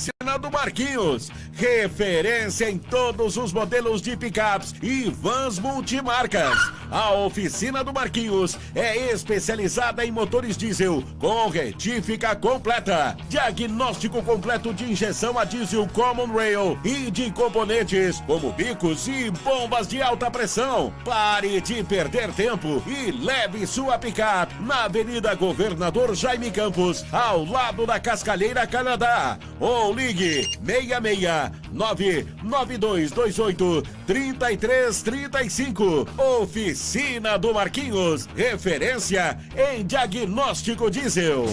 Oficina do Marquinhos, referência em todos os modelos de picapes e vans multimarcas. A Oficina do Marquinhos é especializada em motores diesel com retífica completa, diagnóstico completo de injeção a diesel Common Rail e de componentes como bicos e bombas de alta pressão. Pare de perder tempo e leve sua picape na Avenida Governador Jaime Campos, ao lado da Cascalheira Canadá. Ou ligue 66992283335. Oficina do Marquinhos, referência em diagnóstico diesel.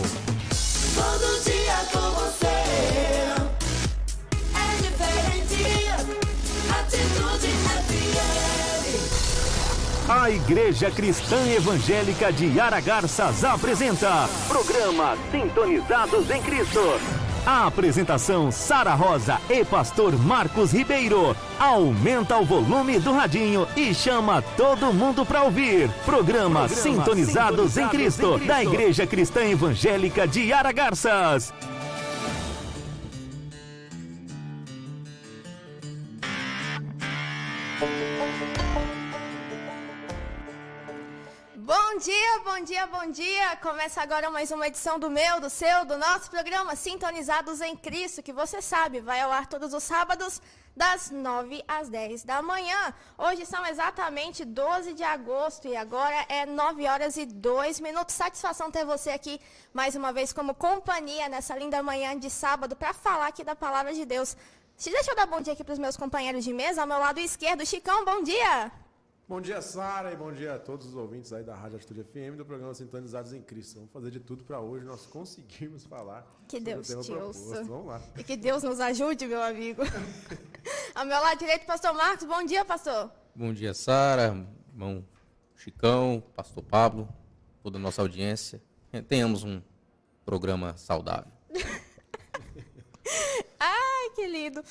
Todo dia com você é diferente. Atitude FM. A Igreja Cristã Evangélica de Aragarças apresenta programa Sintonizados em Cristo. A apresentação Sara Rosa e pastor Marcos Ribeiro. Aumenta o volume do radinho e chama todo mundo para ouvir. Programa Sintonizados em Cristo, da Igreja Cristã Evangélica de Aragarças. Bom dia, bom dia, bom dia! Começa agora mais uma edição do meu, do seu, do nosso programa Sintonizados em Cristo, que você sabe, vai ao ar todos os sábados, das 9 às 10 da manhã. Hoje são exatamente 12 de agosto e agora é 9 horas e 2 minutos. Satisfação ter você aqui mais uma vez como companhia nessa linda manhã de sábado para falar aqui da Palavra de Deus. Deixa eu dar bom dia aqui para os meus companheiros de mesa. Ao meu lado esquerdo, Chicão, bom dia! Bom dia, Sara, e bom dia a todos os ouvintes aí da Rádio Atitude FM do programa Sintonizados em Cristo. Vamos fazer de tudo para hoje nós conseguirmos falar que Deus sobre o tema te proposto. ouça. Vamos lá. E que Deus nos ajude, meu amigo. Ao meu lado direito, pastor Marcos. Bom dia, pastor. Bom dia, Sara, irmão Chicão, pastor Pablo, toda a nossa audiência. Tenhamos um programa saudável. Ai, que lindo.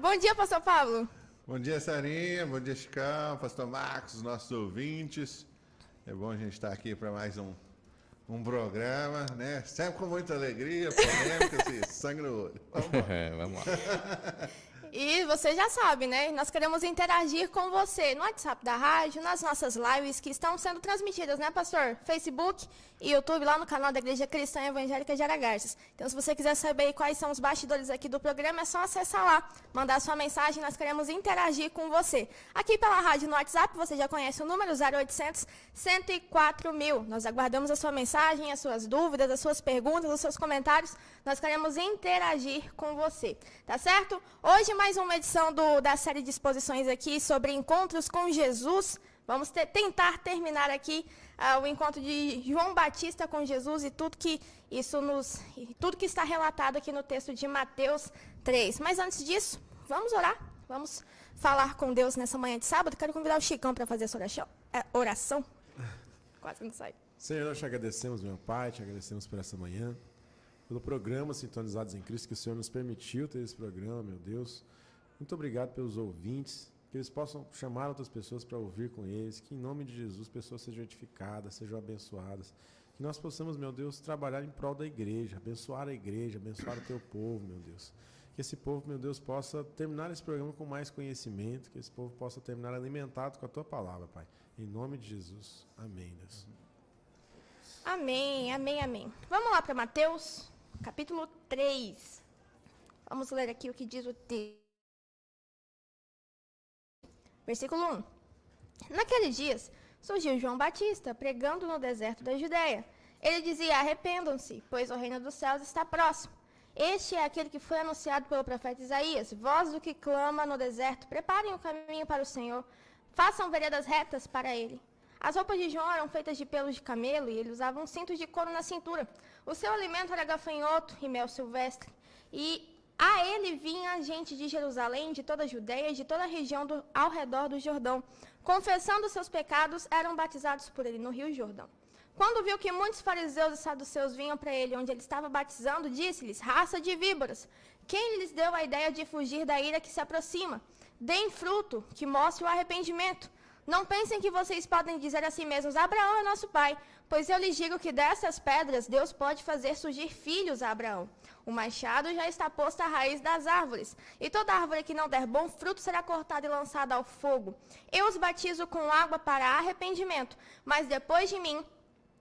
Bom dia, pastor Pablo. Bom dia, Sarinha. Bom dia, Chicão, pastor Marcos, os nossos ouvintes. É bom a gente estar aqui para mais um programa, né? Sempre com muita alegria, polêmicas e sangue no olho. Vamos lá. Vamos lá. E você já sabe, né? Nós queremos interagir com você no WhatsApp da rádio, nas nossas lives que estão sendo transmitidas, né, pastor? Facebook e YouTube, lá no canal da Igreja Cristã Evangélica de Aragarças. Então, se você quiser saber quais são os bastidores aqui do programa, é só acessar lá, mandar sua mensagem, nós queremos interagir com você. Aqui pela rádio no WhatsApp, você já conhece o número 0800 104 mil. Nós aguardamos a sua mensagem, as suas dúvidas, as suas perguntas, os seus comentários. Nós queremos interagir com você, tá certo? Hoje, mais uma edição da série de exposições aqui sobre encontros com Jesus. Vamos tentar terminar aqui o encontro de João Batista com Jesus e tudo que está relatado aqui no texto de Mateus 3. Mas antes disso, vamos orar. Vamos falar com Deus nessa manhã de sábado. Quero convidar o Chicão para fazer essa oração. Quase não sai. Senhor, nós te agradecemos, meu Pai, te agradecemos por essa manhã, pelo programa Sintonizados em Cristo, que o Senhor nos permitiu ter esse programa, meu Deus. Muito obrigado pelos ouvintes, que eles possam chamar outras pessoas para ouvir com eles, que em nome de Jesus pessoas sejam edificadas, sejam abençoadas, que nós possamos, meu Deus, trabalhar em prol da igreja, abençoar o teu povo, meu Deus. Que esse povo, meu Deus, possa terminar esse programa com mais conhecimento, que esse povo possa terminar alimentado com a tua palavra, Pai. Em nome de Jesus. Amém, Deus. Amém, amém, amém. Vamos lá para Mateus, capítulo 3. Vamos ler aqui o que diz o texto. Versículo 1. Naqueles dias, surgiu João Batista, pregando no deserto da Judéia. Ele dizia: arrependam-se, pois o reino dos céus está próximo. Este é aquele que foi anunciado pelo profeta Isaías. Voz do que clama no deserto, preparem o caminho para o Senhor, façam veredas retas para ele. As roupas de João eram feitas de pelos de camelo e ele usava um cinto de couro na cintura. O seu alimento era gafanhoto e mel silvestre. E a ele vinha gente de Jerusalém, de toda a Judéia e de toda a região ao redor do Jordão. Confessando seus pecados, eram batizados por ele no rio Jordão. Quando viu que muitos fariseus e saduceus vinham para ele onde ele estava batizando, disse-lhes: raça de víboras, quem lhes deu a ideia de fugir da ira que se aproxima? Deem fruto que mostre o arrependimento. Não pensem que vocês podem dizer a si mesmos: Abraão é nosso pai, pois eu lhes digo que dessas pedras Deus pode fazer surgir filhos a Abraão. O machado já está posto à raiz das árvores, e toda árvore que não der bom fruto será cortada e lançada ao fogo. Eu os batizo com água para arrependimento, mas depois de mim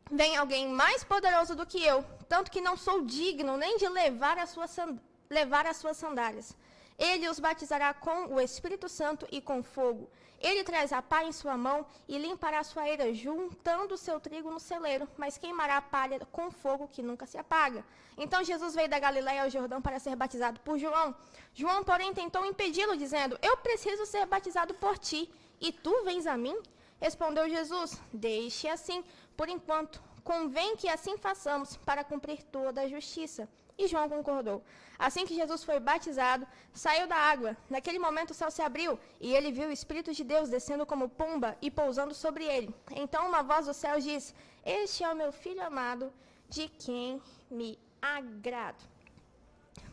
vem alguém mais poderoso do que eu, tanto que não sou digno nem de levar as suas sandálias. Ele os batizará com o Espírito Santo e com fogo. Ele traz a pá em sua mão e limpará sua eira, juntando o seu trigo no celeiro, mas queimará a palha com fogo que nunca se apaga. Então Jesus veio da Galiléia ao Jordão para ser batizado por João. João, porém, tentou impedi-lo, dizendo: eu preciso ser batizado por ti, e tu vens a mim? Respondeu Jesus: deixe assim, por enquanto. Convém que assim façamos, para cumprir toda a justiça. E João concordou. Assim que Jesus foi batizado, saiu da água. Naquele momento o céu se abriu, e ele viu o Espírito de Deus descendo como pomba e pousando sobre ele. Então uma voz do céu disse: este é o meu Filho amado, de quem me agrado.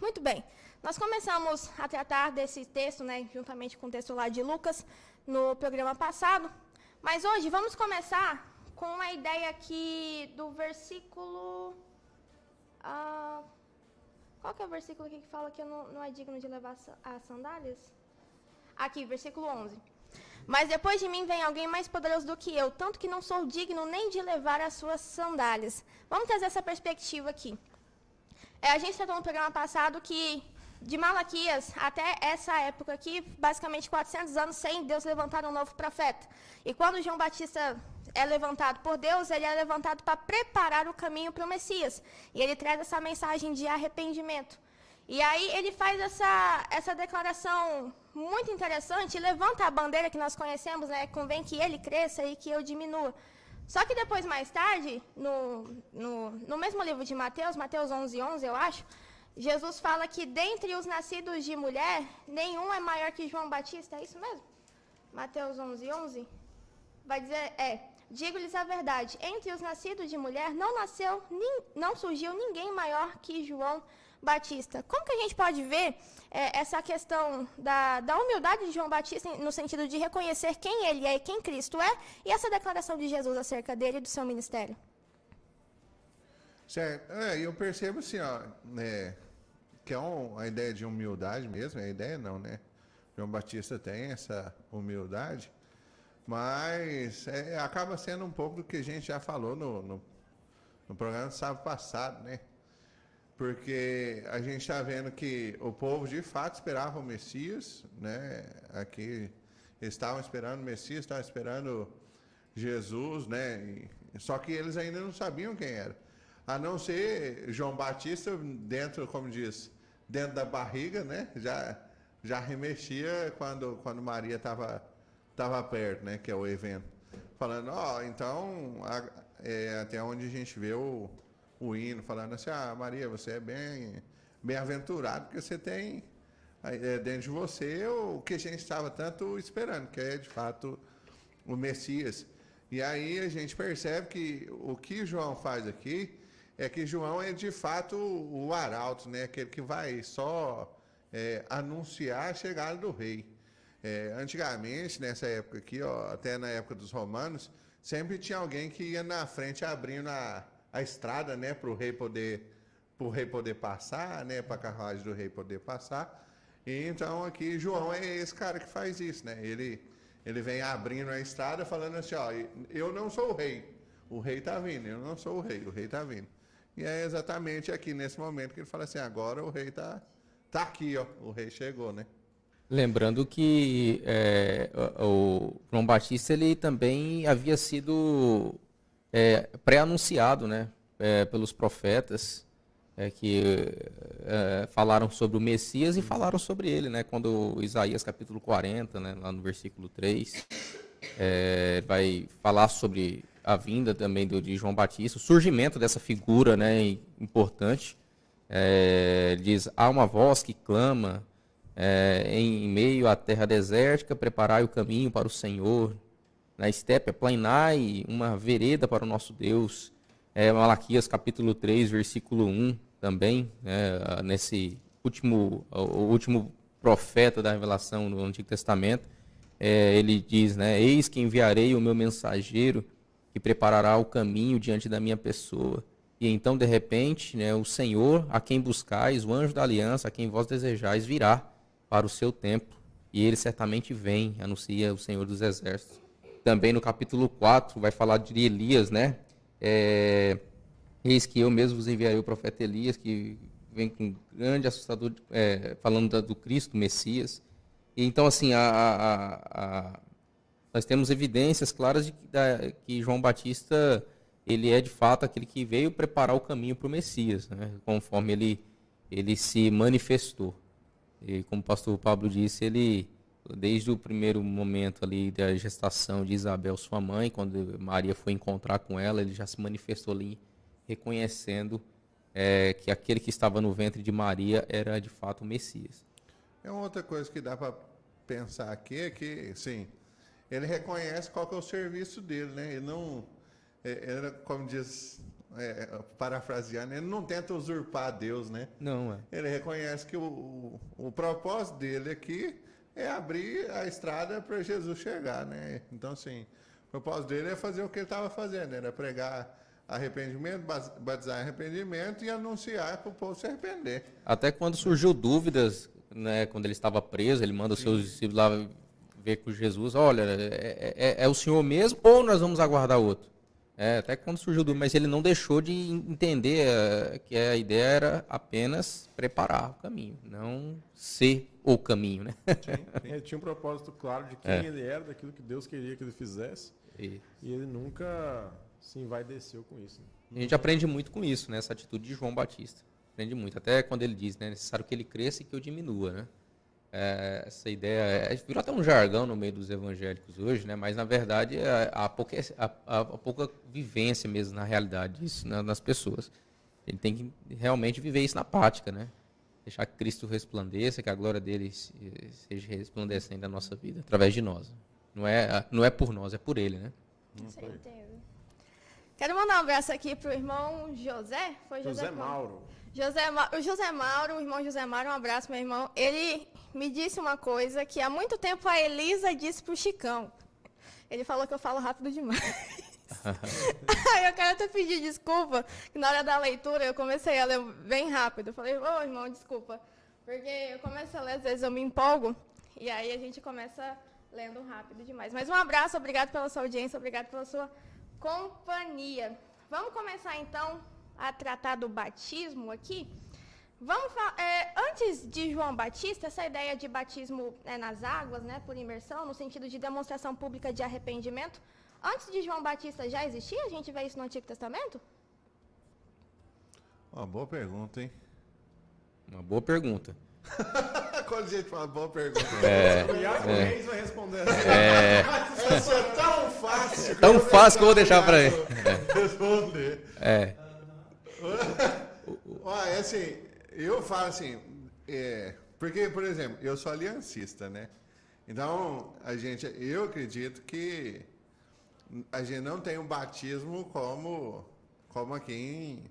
Muito bem, nós começamos a tratar desse texto, né, juntamente com o texto lá de Lucas, no programa passado. Mas hoje vamos começar com uma ideia aqui do versículo... qual que é o versículo aqui que fala que eu não é digno de levar as sandálias? Aqui, versículo 11. Mas depois de mim vem alguém mais poderoso do que eu, tanto que não sou digno nem de levar as suas sandálias. Vamos trazer essa perspectiva aqui. A gente tratou no programa passado que de Malaquias até essa época aqui, basicamente 400 anos sem Deus levantar um novo profeta. E quando João Batista é levantado por Deus, ele é levantado para preparar o caminho para o Messias. E ele traz essa mensagem de arrependimento. E aí ele faz essa declaração muito interessante, levanta a bandeira que nós conhecemos, né? Convém que ele cresça e que eu diminua. Só que depois, mais tarde, no mesmo livro de Mateus 11:11, eu acho, Jesus fala que dentre os nascidos de mulher, nenhum é maior que João Batista, é isso mesmo? Mateus 11:11 vai dizer, digo-lhes a verdade, entre os nascidos de mulher não surgiu ninguém maior que João Batista. Como que a gente pode ver essa questão da humildade de João Batista no sentido de reconhecer quem ele é e quem Cristo é, e essa declaração de Jesus acerca dele e do seu ministério? Certo. Eu percebo assim, ó, que é a ideia de humildade mesmo, a ideia não, né? João Batista tem essa humildade, mas acaba sendo um pouco do que a gente já falou no programa do sábado passado, né? Porque a gente está vendo que o povo de fato esperava o Messias, né? Aqui eles estavam esperando o Messias, estavam esperando Jesus, né? Só que eles ainda não sabiam quem era. A não ser João Batista dentro, como diz, dentro da barriga, né? Já remexia quando Maria estava perto, né? Que é o evento. Falando, então, até onde a gente vê o hino, falando assim, Maria, você é bem-aventurado, porque você tem dentro de você o que a gente estava tanto esperando, que é, de fato, o Messias. E aí a gente percebe que o que João faz aqui é que João é, de fato, o arauto, né? Aquele que vai só anunciar a chegada do rei. Antigamente, nessa época aqui, até na época dos romanos, sempre tinha alguém que ia na frente abrindo a estrada, né, para o rei poder passar, né, para a carruagem do rei poder passar. E então aqui João é esse cara que faz isso, né? Ele vem abrindo a estrada falando assim, eu não sou o rei está vindo, eu não sou o rei está vindo. E é exatamente aqui nesse momento que ele fala assim, agora o rei tá aqui, o rei chegou, né? Lembrando que o João Batista ele também havia sido pré-anunciado, né, pelos profetas que falaram sobre o Messias e falaram sobre ele, né, quando Isaías capítulo 40, né, lá no versículo 3, vai falar sobre a vinda também de João Batista, o surgimento dessa figura, né, importante. Ele diz, há uma voz que clama em meio à terra desértica, preparai o caminho para o Senhor, na estepe aplanai uma vereda para o nosso Deus. Malaquias capítulo 3, versículo 1 também, nesse o último profeta da revelação no Antigo Testamento, ele diz, né, eis que enviarei o meu mensageiro que preparará o caminho diante da minha pessoa. E então, de repente, né, o Senhor, a quem buscais, o anjo da aliança, a quem vós desejais, virá para o seu templo. E ele certamente vem, anuncia o Senhor dos Exércitos. Também no capítulo 4 vai falar de Elias, né? Eis que eu mesmo vos enviarei o profeta Elias, que vem com grande assustador, falando do Cristo, do Messias. E então, assim, nós temos evidências claras de que João Batista, ele é de fato aquele que veio preparar o caminho para o Messias, né? Conforme ele se manifestou. E como o pastor Pablo disse, ele, desde o primeiro momento ali da gestação de Isabel, sua mãe, quando Maria foi encontrar com ela, ele já se manifestou ali, reconhecendo que aquele que estava no ventre de Maria era de fato o Messias. É uma outra coisa que dá para pensar aqui, é que, sim, ele reconhece qual que é o serviço dele, né? Ele não, como diz, parafraseando, ele não tenta usurpar Deus, né? Não, Ele reconhece que o propósito dele aqui é abrir a estrada para Jesus chegar, né? Então, assim, o propósito dele é fazer o que ele estava fazendo, era pregar arrependimento, batizar em arrependimento e anunciar para o povo se arrepender. Até quando surgiu dúvidas, né, quando ele estava preso, ele manda os seus discípulos lá ver com Jesus, olha, é o Senhor mesmo ou nós vamos aguardar outro? Até quando surgiu dúvida, mas ele não deixou de entender que a ideia era apenas preparar o caminho, não ser o caminho, né? Ele tinha um propósito claro de quem ele era, daquilo que Deus queria que ele fizesse. E ele nunca se envaideceu com isso. A gente aprende muito com isso, né? Essa atitude de João Batista. Aprende muito. Até quando ele diz, né? É necessário que ele cresça e que eu diminua, né? Essa ideia virou até um jargão no meio dos evangélicos hoje, né? Mas na verdade há pouca vivência mesmo na realidade disso, né? Nas pessoas. Ele tem que realmente viver isso na prática, né? Deixar que Cristo resplandeça, que a glória dele seja resplandecendo na nossa vida através de nós. Não é por nós, é por ele, né? Certeza. Quero mandar um abraço aqui pro irmão José. Foi José Mauro. O José Mauro, o irmão José Mauro, um abraço, meu irmão. Ele me disse uma coisa que há muito tempo a Elisa disse pro Chicão. Ele falou que eu falo rápido demais. Aí eu quero até pedir desculpa, que na hora da leitura eu comecei a ler bem rápido. Eu falei, ô irmão, desculpa. Porque eu começo a ler, às vezes eu me empolgo, e aí a gente começa lendo rápido demais. Mas um abraço, obrigado pela sua audiência, obrigado pela sua companhia. Vamos começar então a tratar do batismo aqui. Antes de João Batista, essa ideia de batismo nas águas, né, por imersão, no sentido de demonstração pública de arrependimento, antes de João Batista já existia? A gente vê isso no Antigo Testamento? Uma boa pergunta, hein? Uma boa pergunta. Quando a gente fala boa pergunta. Obrigado, o Reis vai responder. Isso é tão fácil. Tão fácil que eu vou deixar para ele. Responder. Olha, assim, eu falo assim, porque, por exemplo, eu sou aliancista, né? Então, eu acredito que a gente não tem um batismo como aqui em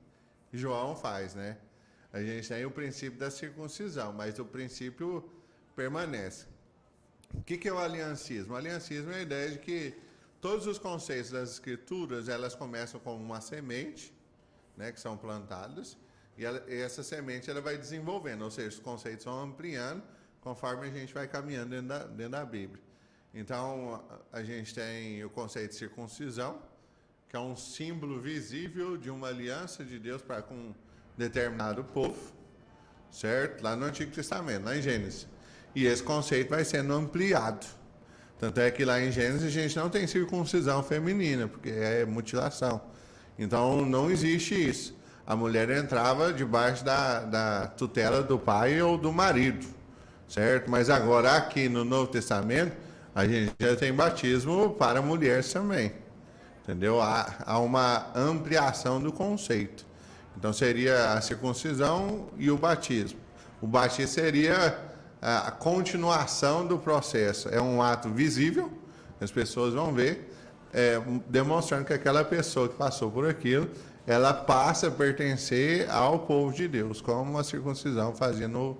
João faz, né? A gente tem o princípio da circuncisão, mas o princípio permanece. O que é o aliancismo? O aliancismo é a ideia de que todos os conceitos das escrituras, elas começam com uma semente, né, que são plantadas, e essa semente ela vai desenvolvendo, ou seja, os conceitos vão ampliando conforme a gente vai caminhando dentro da Bíblia. Então, a gente tem o conceito de circuncisão, que é um símbolo visível de uma aliança de Deus para com um determinado povo, certo? Lá no Antigo Testamento, lá em Gênesis. E esse conceito vai sendo ampliado. Tanto é que lá em Gênesis a gente não tem circuncisão feminina, porque é mutilação. Então, não existe isso. A mulher entrava debaixo da tutela do pai ou do marido, certo? Mas agora, aqui no Novo Testamento, a gente já tem batismo para mulheres também, entendeu? Há uma ampliação do conceito. Então, seria a circuncisão e o batismo. O batismo seria a continuação do processo. É um ato visível, as pessoas vão ver, demonstrando que aquela pessoa que passou por aquilo, ela passa a pertencer ao povo de Deus, como a circuncisão fazia no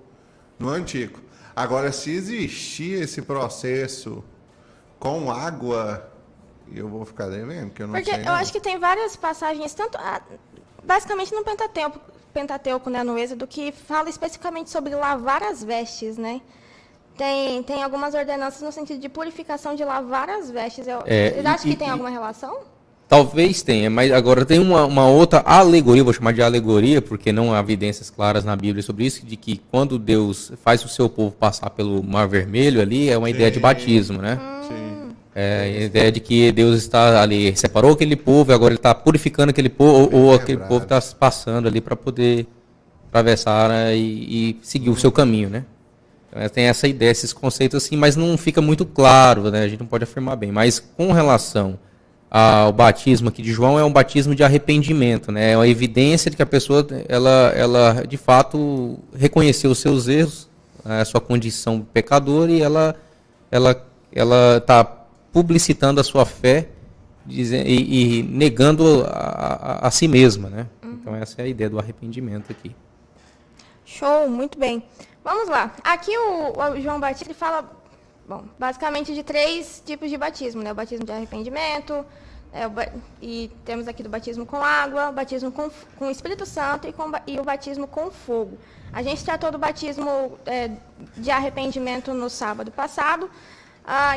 Antigo. Agora, se existir esse processo com água, eu vou ficar devendo, porque eu não sei. Porque eu acho que tem várias passagens, tanto basicamente no Pentateuco, né, no Êxodo, que fala especificamente sobre lavar as vestes, né? Tem algumas ordenanças no sentido de purificação de lavar as vestes. Vocês acham que tem alguma relação? Talvez tenha, mas agora tem uma outra alegoria, vou chamar de alegoria, porque não há evidências claras na Bíblia sobre isso, de que quando Deus faz o seu povo passar pelo Mar Vermelho ali, é uma ideia de batismo, né? Sim. É a ideia de que Deus está ali, separou aquele povo, e agora ele está purificando aquele povo, ou aquele povo está passando ali para poder atravessar, né, e seguir o seu caminho, né? Então, tem essa ideia, esses conceitos assim, mas não fica muito claro, né? A gente não pode afirmar bem. Mas com relação ao batismo aqui de João, é um batismo de arrependimento, né? É uma evidência de que a pessoa, ela de fato reconheceu os seus erros, a sua condição pecadora, e ela está publicitando a sua fé e negando a si mesma, né? Então essa é a ideia do arrependimento aqui. Show, muito bem. Vamos lá. Aqui o João Batista ele fala, bom, basicamente de 3 tipos de batismo, né? O batismo de arrependimento, e temos aqui do batismo com água, o batismo com o Espírito Santo e o batismo com fogo. A gente tratou do batismo de arrependimento no sábado passado,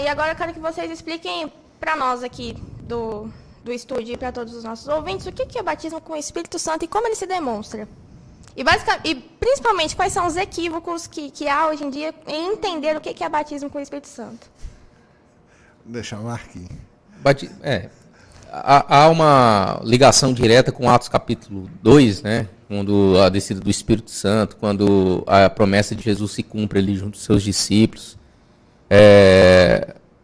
e agora eu quero que vocês expliquem para nós aqui do estúdio e para todos os nossos ouvintes o que é batismo com o Espírito Santo e como ele se demonstra. E principalmente, quais são os equívocos que há hoje em dia em entender o que é batismo com o Espírito Santo? Deixa eu Marquinhos. Há uma ligação direta com Atos capítulo 2, né? Quando a descida do Espírito Santo, quando a promessa de Jesus se cumpre ali junto aos seus discípulos.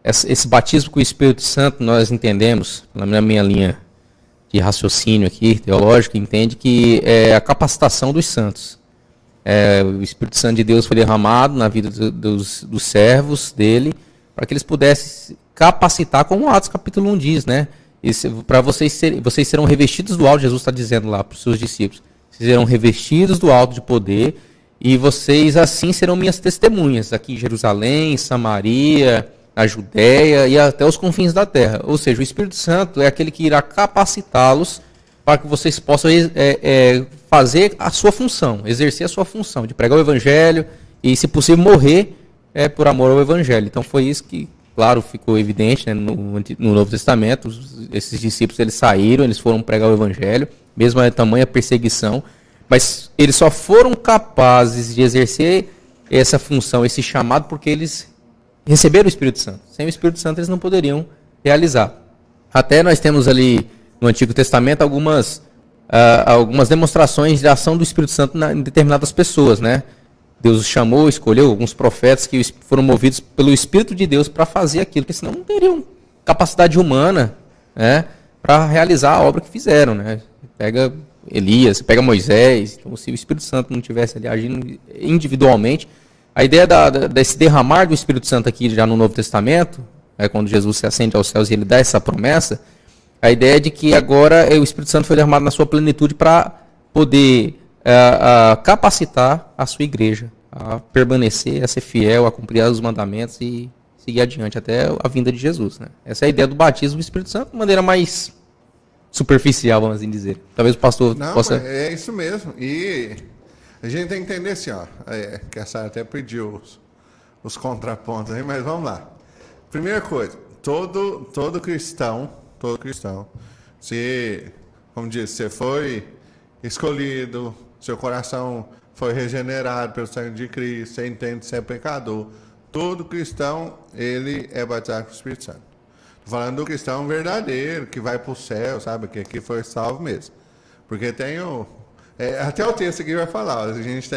Esse batismo com o Espírito Santo, nós entendemos, na minha linha de raciocínio aqui, teológico, entende que é a capacitação dos santos. O Espírito Santo de Deus foi derramado na vida dos servos dele, para que eles pudessem capacitar, como Atos capítulo 1 diz, né? Para vocês serão revestidos do alto, Jesus está dizendo lá para os seus discípulos, vocês serão revestidos do alto de poder, e vocês assim serão minhas testemunhas, aqui em Jerusalém, Samaria, a Judéia e até os confins da terra. Ou seja, o Espírito Santo é aquele que irá capacitá-los para que vocês possam fazer a sua função, exercer a sua função de pregar o Evangelho e, se possível, morrer por amor ao Evangelho. Então foi isso que, claro, ficou evidente, né, no Novo Testamento. Esses discípulos eles saíram, eles foram pregar o Evangelho, mesmo a tamanha perseguição, mas eles só foram capazes de exercer essa função, esse chamado, porque eles receberam o Espírito Santo. Sem o Espírito Santo eles não poderiam realizar. Até nós temos ali no Antigo Testamento algumas demonstrações de ação do Espírito Santo em determinadas pessoas, né? Deus os chamou, escolheu alguns profetas que foram movidos pelo Espírito de Deus para fazer aquilo, porque senão não teriam capacidade humana, né, para realizar a obra que fizeram, né? Pega Elias, pega Moisés. Então, se o Espírito Santo não estivesse ali agindo individualmente, a ideia desse derramar do Espírito Santo aqui já no Novo Testamento, quando Jesus se ascende aos céus e ele dá essa promessa, a ideia é de que agora o Espírito Santo foi derramado na sua plenitude para poder capacitar a sua igreja a permanecer, a ser fiel, a cumprir os mandamentos e seguir adiante até a vinda de Jesus, né? Essa é a ideia do batismo do Espírito Santo de maneira mais superficial, vamos assim dizer. Talvez o pastor possa... É isso mesmo. E a gente tem que entender assim, ó, que a Sara até pediu os contrapontos aí, mas vamos lá. Primeira coisa, todo cristão, se, como diz, você foi escolhido, seu coração foi regenerado pelo sangue de Cristo, você entende que você é pecador, todo cristão, ele é batizado com o Espírito Santo. Estou falando do cristão verdadeiro, que vai para o céu, sabe, que aqui foi salvo mesmo. Porque tem até o texto aqui vai falar, a gente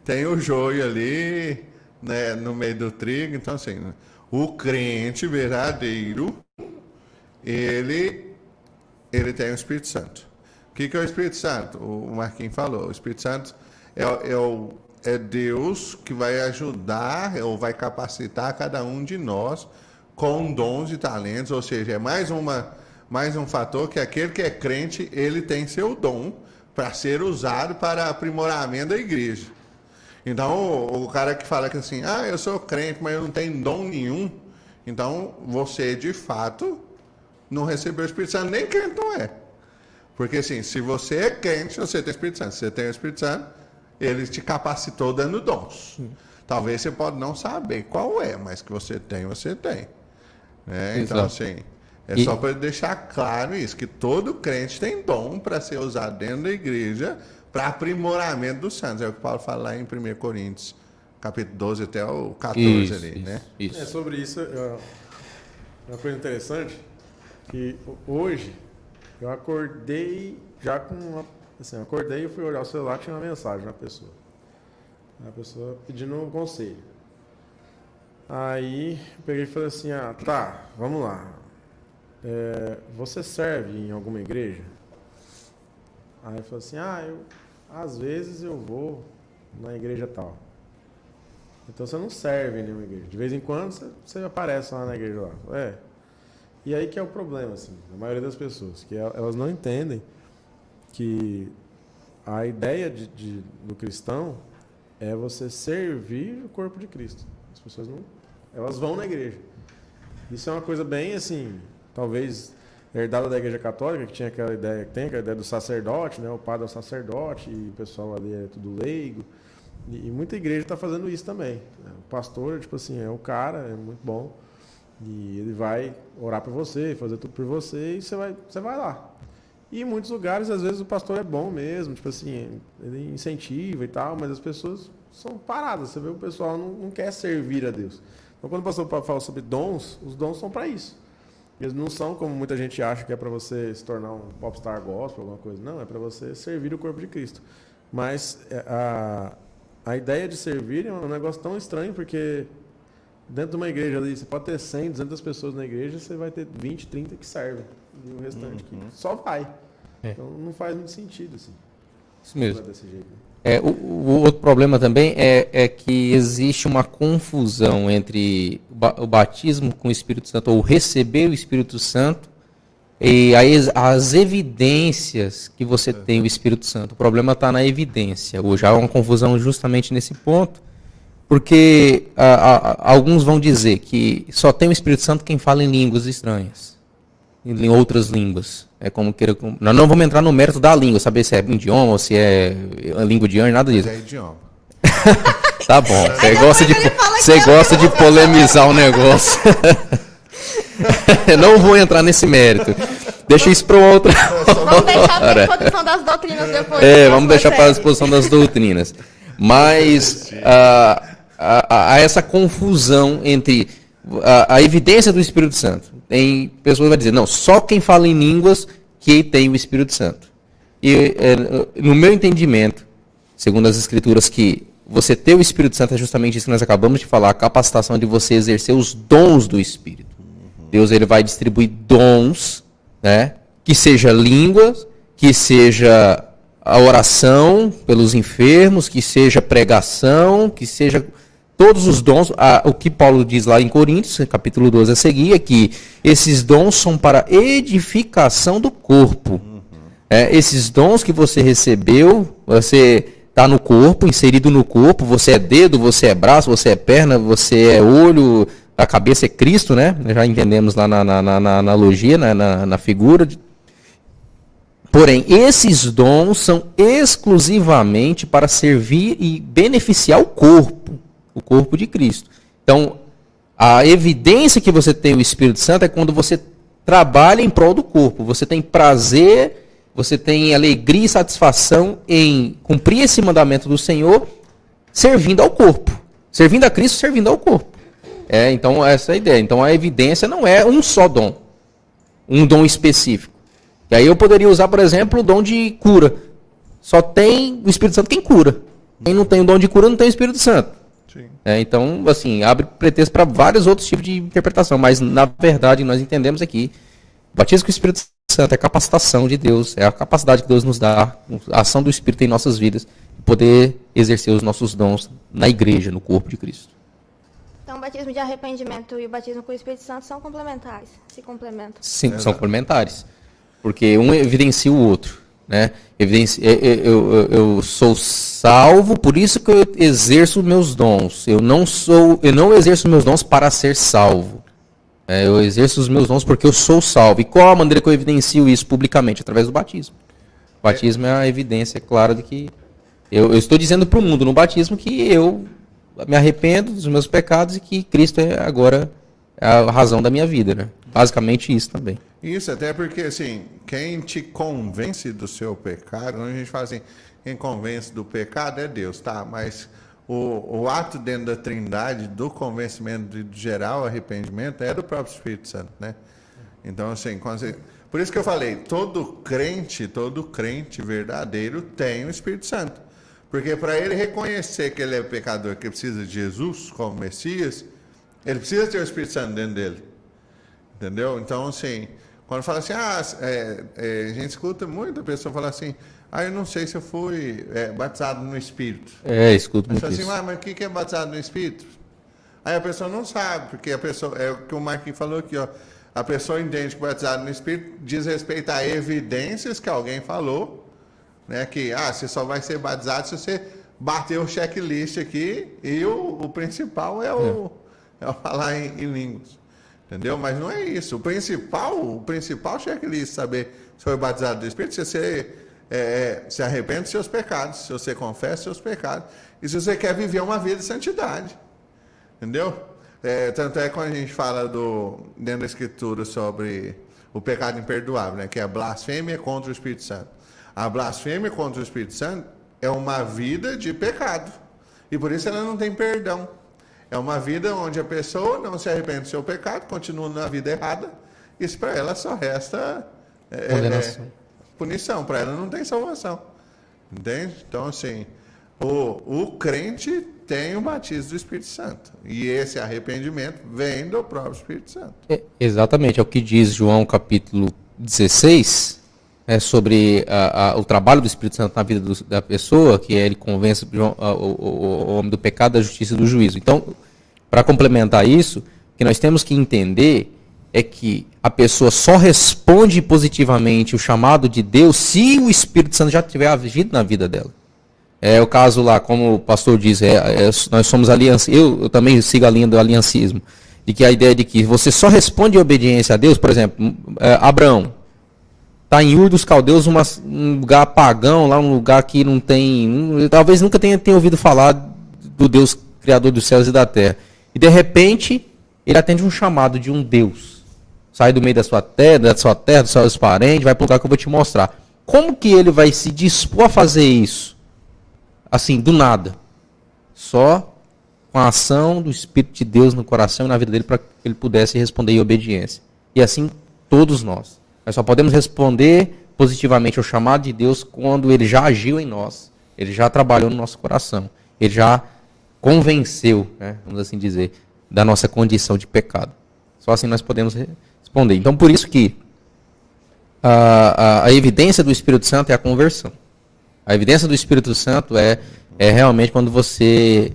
tem o joio ali, né, no meio do trigo. Então, assim, o crente verdadeiro, ele tem o Espírito Santo. O que é o Espírito Santo? O Marquinhos falou, o Espírito Santo é Deus que vai ajudar ou vai capacitar cada um de nós com dons e talentos, ou seja, é mais um fator que aquele que é crente, ele tem seu dom para ser usado para aprimoramento da igreja. Então, o cara que fala que assim, eu sou crente, mas eu não tenho dom nenhum, então você, de fato, não recebeu o Espírito Santo, nem crente não é. Porque assim, se você é crente, você tem o Espírito Santo. Se você tem o Espírito Santo, ele te capacitou dando dons. Talvez você pode não saber qual é, mas que você tem, você tem. Né? Então, Exato. assim, é E- só para deixar claro isso, que todo crente tem dom para ser usado dentro da igreja para aprimoramento dos santos. É o que Paulo fala lá em 1 Coríntios, capítulo 12 até o 14 Isso, ali, isso, né? isso. Sobre isso, uma coisa interessante, que hoje eu acordei já com assim, eu acordei e fui olhar o celular, tinha uma mensagem na pessoa. A pessoa pedindo um conselho. Aí eu peguei e falei assim, tá, vamos lá. Você serve em alguma igreja? Aí eu falei assim, às vezes eu vou na igreja tal. Então você não serve em nenhuma igreja. De vez em quando você aparece lá na igreja lá. E aí que é o problema, assim, da maioria das pessoas, que elas não entendem que a ideia do cristão é você servir o corpo de Cristo. As pessoas não, elas vão na igreja. Isso é uma coisa bem assim, talvez herdada da igreja católica, que tinha aquela ideia, tem aquela ideia do sacerdote, né? O padre é o sacerdote e o pessoal ali é tudo leigo. E muita igreja está fazendo isso também. O pastor, tipo assim, é o cara, é muito bom. E ele vai orar por você, fazer tudo por você e você vai lá. E em muitos lugares, às vezes, o pastor é bom mesmo, tipo assim, ele incentiva e tal, mas as pessoas são paradas. Você vê o pessoal não quer servir a Deus. Então, quando o pastor fala sobre dons, os dons são para isso. Eles não são como muita gente acha que é para você se tornar um popstar gospel, alguma coisa. Não, é para você servir o corpo de Cristo. Mas a ideia de servir é um negócio tão estranho, porque dentro de uma igreja ali, você pode ter 100, 200 pessoas na igreja, você vai ter 20, 30 que servem. E o restante que só vai. Então não faz muito sentido, assim. Isso mesmo. Não é desse jeito, né? O outro problema também é que existe uma confusão entre o batismo com o Espírito Santo, ou receber o Espírito Santo, e as evidências que você tem o Espírito Santo. O problema está na evidência. Hoje há uma confusão justamente nesse ponto, porque alguns vão dizer que só tem o Espírito Santo quem fala em línguas estranhas, em outras línguas. É como queira. Nós não vamos entrar no mérito da língua, saber se é idioma ou se é língua de anjo, nada disso. Mas é idioma. Tá bom. Você gosta de polemizar o negócio. Eu não vou entrar nesse mérito. Deixa isso para outra. Vamos deixar para a exposição das doutrinas depois. Vamos deixar para a exposição das doutrinas. Mas há essa confusão entre a evidência do Espírito Santo. Tem pessoas que vão dizer, não, só quem fala em línguas que tem o Espírito Santo. E no meu entendimento, segundo as Escrituras, que você ter o Espírito Santo é justamente isso que nós acabamos de falar, a capacitação de você exercer os dons do Espírito. Deus ele vai distribuir dons, né, que seja línguas, que seja a oração pelos enfermos, que seja pregação, que seja todos os dons. O que Paulo diz lá em Coríntios, capítulo 12 a seguir, é que esses dons são para edificação do corpo. Esses dons que você recebeu, você está no corpo, inserido no corpo, você é dedo, você é braço, você é perna, você é olho, a cabeça é Cristo, né? Já entendemos lá na analogia, na figura. Porém, esses dons são exclusivamente para servir e beneficiar o corpo de Cristo. Então, a evidência que você tem o Espírito Santo é quando você trabalha em prol do corpo. Você tem prazer, você tem alegria e satisfação em cumprir esse mandamento do Senhor, servindo ao corpo. Servindo a Cristo, servindo ao corpo. Então, essa é a ideia. Então, a evidência não é um só dom. Um dom específico. E aí eu poderia usar, por exemplo, o dom de cura. Só tem o Espírito Santo quem cura. Quem não tem o dom de cura não tem o Espírito Santo. Sim. Então, assim, abre pretexto para vários outros tipos de interpretação. Mas, na verdade, nós entendemos aqui, o batismo com o Espírito Santo é a capacitação de Deus, é a capacidade que Deus nos dá, a ação do Espírito em nossas vidas, de poder exercer os nossos dons na igreja, no corpo de Cristo. Então, o batismo de arrependimento e o batismo com o Espírito Santo são complementares, se complementam. Sim, são complementares. Porque um evidencia o outro. Né? Eu sou salvo, por isso que eu exerço meus dons. Eu não exerço meus dons para ser salvo. Eu exerço os meus dons porque eu sou salvo. E qual a maneira que eu evidencio isso publicamente? Através do batismo. batismo é a evidência clara de que eu estou dizendo para o mundo no batismo que eu me arrependo dos meus pecados e que Cristo é agora a razão da minha vida, né? Basicamente isso também. Isso, até porque, assim, quem te convence do seu pecado, quando a gente fala assim, quem convence do pecado é Deus, tá? Mas o ato dentro da Trindade do convencimento de geral arrependimento é do próprio Espírito Santo, né? Então, assim, por isso que eu falei, todo crente verdadeiro tem o Espírito Santo. Porque para ele reconhecer que ele é pecador, que precisa de Jesus como Messias, ele precisa ter o Espírito Santo dentro dele. Entendeu? Então, assim, quando fala assim, a gente escuta muito a pessoa falar assim, eu não sei se eu fui batizado no Espírito. Escuto muito assim, isso. mas o que é batizado no Espírito? Aí a pessoa não sabe, porque a pessoa, é o que o Marquinhos falou aqui, ó, a pessoa entende que batizado no Espírito diz respeito a evidências que alguém falou, né, que você só vai ser batizado se você bater o checklist aqui e o principal é o falar em línguas. Entendeu? Mas não é isso. O principal checklist saber se foi batizado do Espírito, se você se arrepende dos seus pecados, se você confessa seus pecados e se você quer viver uma vida de santidade. Entendeu? Tanto é quando a gente fala dentro da Escritura sobre o pecado imperdoável, né, que é a blasfêmia contra o Espírito Santo. A blasfêmia contra o Espírito Santo é uma vida de pecado. E por isso ela não tem perdão. É uma vida onde a pessoa não se arrepende do seu pecado, continua na vida errada. Isso para ela só resta punição. Para ela não tem salvação. Entende? Então, assim, o crente tem o batismo do Espírito Santo. E esse arrependimento vem do próprio Espírito Santo. Exatamente, é o que diz João capítulo 16, sobre o trabalho do Espírito Santo na vida da pessoa, que ele convence o homem do pecado, da justiça e do juízo. Então, para complementar isso, o que nós temos que entender é que a pessoa só responde positivamente o chamado de Deus se o Espírito Santo já tiver agido na vida dela. É o caso lá, como o pastor diz, nós somos aliança. Eu também sigo a linha do aliancismo, de que a ideia de que você só responde em obediência a Deus, por exemplo, Abraão está em Ur dos Caldeus, um lugar pagão, lá um lugar que não tem, talvez nunca tenha ouvido falar do Deus criador dos céus e da terra. E de repente, ele atende um chamado de um Deus. Sai do meio da sua terra, dos seus parentes, vai para o lugar que eu vou te mostrar. Como que ele vai se dispor a fazer isso? Assim, do nada. Só com a ação do Espírito de Deus no coração e na vida dele para que ele pudesse responder em obediência. E assim, todos nós. Nós só podemos responder positivamente ao chamado de Deus quando ele já agiu em nós. Ele já trabalhou no nosso coração. Ele já convenceu, né, vamos assim dizer, da nossa condição de pecado. Só assim nós podemos responder. Então, por isso que a evidência do Espírito Santo é a conversão. A evidência do Espírito Santo é realmente quando você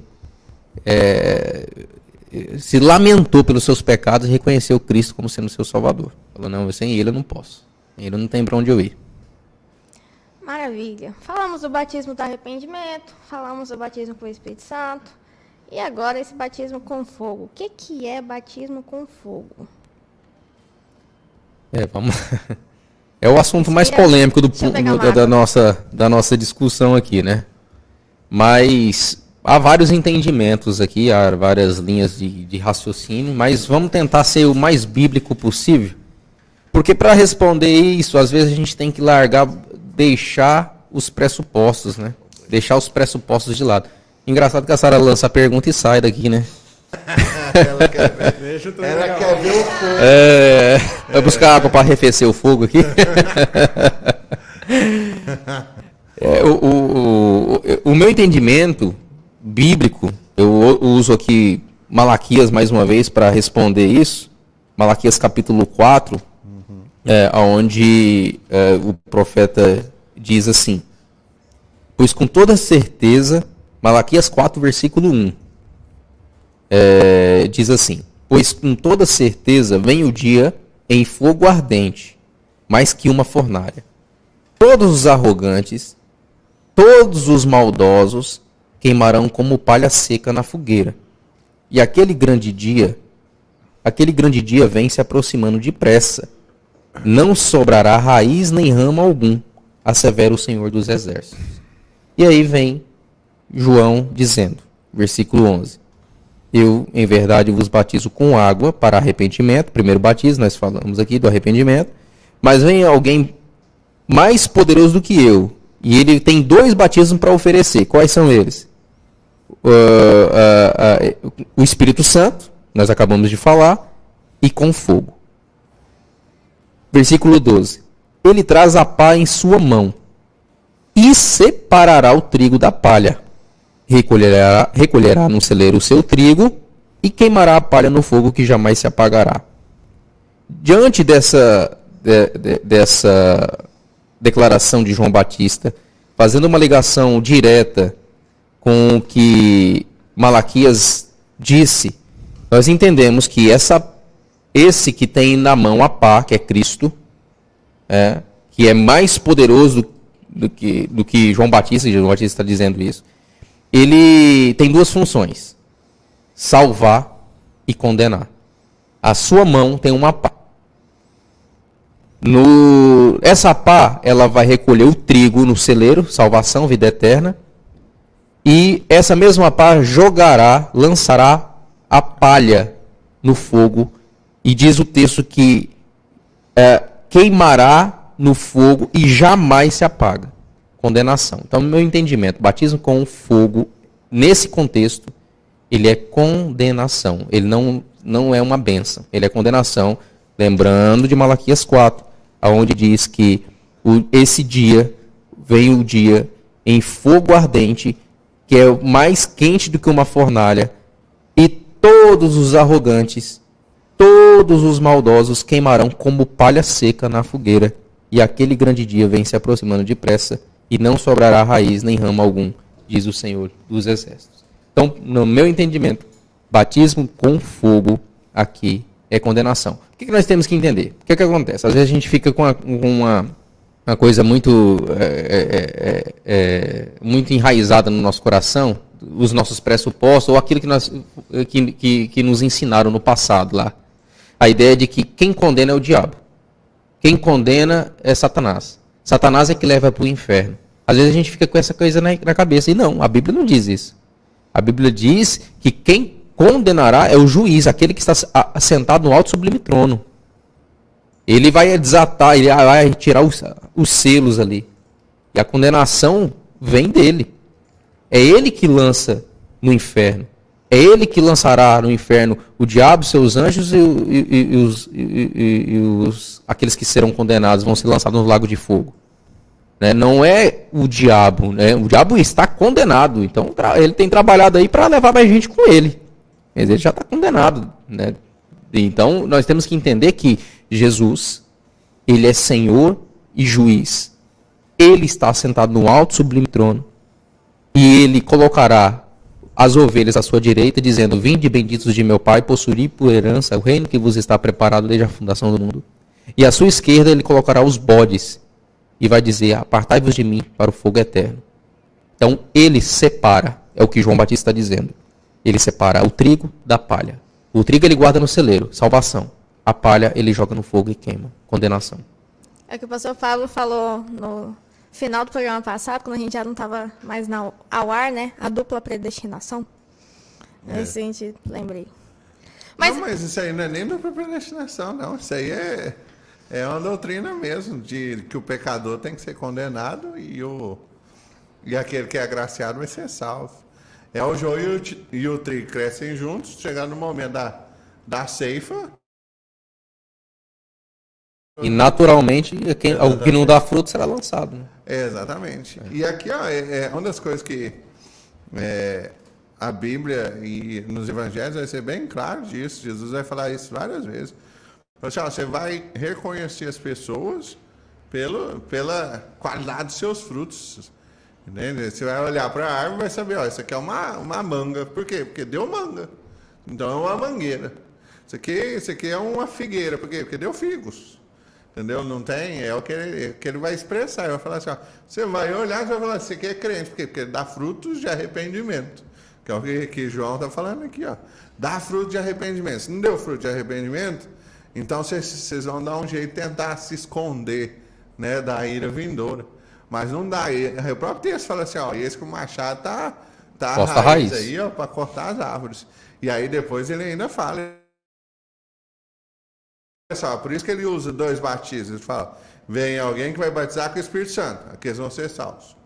se lamentou pelos seus pecados e reconheceu Cristo como sendo seu Salvador. Falou, não, sem ele eu não posso. Sem ele não tem para onde eu ir. Maravilha. Falamos do batismo do arrependimento, falamos do batismo com o Espírito Santo. E agora esse batismo com fogo. O que é batismo com fogo? Vamos. É o assunto mais polêmico da nossa discussão aqui, né? Mas há vários entendimentos aqui, há várias linhas de raciocínio, mas vamos tentar ser o mais bíblico possível. Porque para responder isso, às vezes a gente tem que deixar os pressupostos, né? Deixar os pressupostos de lado. Engraçado que a Sara lança a pergunta e sai daqui, né? Ela quer ver o fogo. Vai buscar água para arrefecer o fogo aqui. O meu entendimento bíblico, eu uso aqui Malaquias mais uma vez para responder isso. Malaquias capítulo 4, onde o profeta diz assim: pois com toda certeza, Malaquias 4, versículo 1, diz assim: pois com toda certeza vem o dia em fogo ardente, mais que uma fornalha. Todos os arrogantes, todos os maldosos queimarão como palha seca na fogueira. E aquele grande dia vem se aproximando depressa. Não sobrará raiz nem ramo algum. assevera o Senhor dos Exércitos. E aí vem João dizendo, versículo 11, eu, em verdade, vos batizo com água para arrependimento, primeiro batismo, nós falamos aqui do arrependimento, mas vem alguém mais poderoso do que eu, e ele tem 2 batismos para oferecer. Quais são eles? O Espírito Santo, nós acabamos de falar, e com fogo. Versículo 12. Ele traz a pá em sua mão e separará o trigo da palha. Recolherá no celeiro o seu trigo e queimará a palha no fogo que jamais se apagará. Diante dessa declaração de João Batista, fazendo uma ligação direta com o que Malaquias disse, nós entendemos que esse que tem na mão a pá, que é Cristo, que é mais poderoso do que João Batista, e João Batista está dizendo isso, ele tem 2 funções: salvar e condenar. A sua mão tem uma pá. Essa pá, ela vai recolher o trigo no celeiro, salvação, vida eterna, e essa mesma pá lançará a palha no fogo, e diz o texto que queimará no fogo e jamais se apaga. Condenação. Então, no meu entendimento, batismo com fogo, nesse contexto, ele é condenação. Ele não é uma bênção. Ele é condenação, lembrando de Malaquias 4, onde diz que esse dia, vem o dia em fogo ardente, que é mais quente do que uma fornalha, e todos os arrogantes, todos os maldosos queimarão como palha seca na fogueira, e aquele grande dia vem se aproximando depressa, e não sobrará raiz nem ramo algum, diz o Senhor dos Exércitos. Então, no meu entendimento, batismo com fogo aqui é condenação. O que nós temos que entender? O que acontece? Às vezes a gente fica com uma coisa muito, muito enraizada no nosso coração, os nossos pressupostos, ou aquilo que nos ensinaram no passado lá. A ideia de que quem condena é o diabo. Quem condena é Satanás. Satanás é que leva para o inferno. Às vezes a gente fica com essa coisa na cabeça. E não, a Bíblia não diz isso. A Bíblia diz que quem condenará é o juiz, aquele que está sentado no alto sublime trono. Ele vai desatar, ele vai tirar os selos ali. E a condenação vem dele. É ele que lança no inferno. É ele que lançará no inferno o diabo, seus anjos e aqueles que serão condenados vão ser lançados no lago de fogo. Né? Não é o diabo. Né? O diabo está condenado. Então ele tem trabalhado aí para levar mais gente com ele. Mas ele já está condenado. Né? Então nós temos que entender que Jesus, ele é Senhor e juiz. Ele está sentado no alto sublime trono. E ele colocará as ovelhas à sua direita, dizendo: vinde benditos de meu Pai, possuí por herança o reino que vos está preparado desde a fundação do mundo. E à sua esquerda ele colocará os bodes, e vai dizer: apartai-vos de mim para o fogo eterno. Então ele separa, é o que João Batista está dizendo. Ele separa o trigo da palha. O trigo ele guarda no celeiro, salvação. A palha ele joga no fogo e queima, condenação. É o que o pastor Pablo falou no final do programa passado, quando a gente já não estava mais ao ar, né? A dupla predestinação. Esse a gente lembrei. Mas isso aí não é nem dupla predestinação, não. Isso aí é uma doutrina mesmo, de que o pecador tem que ser condenado e aquele que é agraciado vai ser salvo. É o joio e o trigo crescem juntos, chegar no momento da ceifa. E naturalmente, o que não dá fruto será lançado. Né? Exatamente. E aqui, ó, é uma das coisas que a Bíblia e nos Evangelhos vai ser bem claro disso. Jesus vai falar isso várias vezes. Você vai reconhecer as pessoas pela qualidade dos seus frutos. Entende? Você vai olhar para a árvore e vai saber, ó, isso aqui é uma manga. Por quê? Porque deu manga. Então é uma mangueira. Isso aqui é uma figueira. Por quê? Porque deu figos. Entendeu? Não tem, é o que ele vai expressar. Ele vai falar assim, ó, você vai olhar e vai falar, isso aqui é crente. Por quê? Porque dá frutos de arrependimento. Que é o que João está falando aqui, ó. Dá fruto de arrependimento. Se não deu fruto de arrependimento, então vocês vão dar um jeito de tentar se esconder, né, da ira vindoura. Mas não dá. O próprio texto fala assim, ó, esse com o machado tá Corta a a raiz raiz. aí, ó, para cortar as árvores. E aí depois ele ainda fala. Olha só, por isso que ele usa 2 batismos. Ele fala, vem alguém que vai batizar com o Espírito Santo. Aqueles vão ser salvos.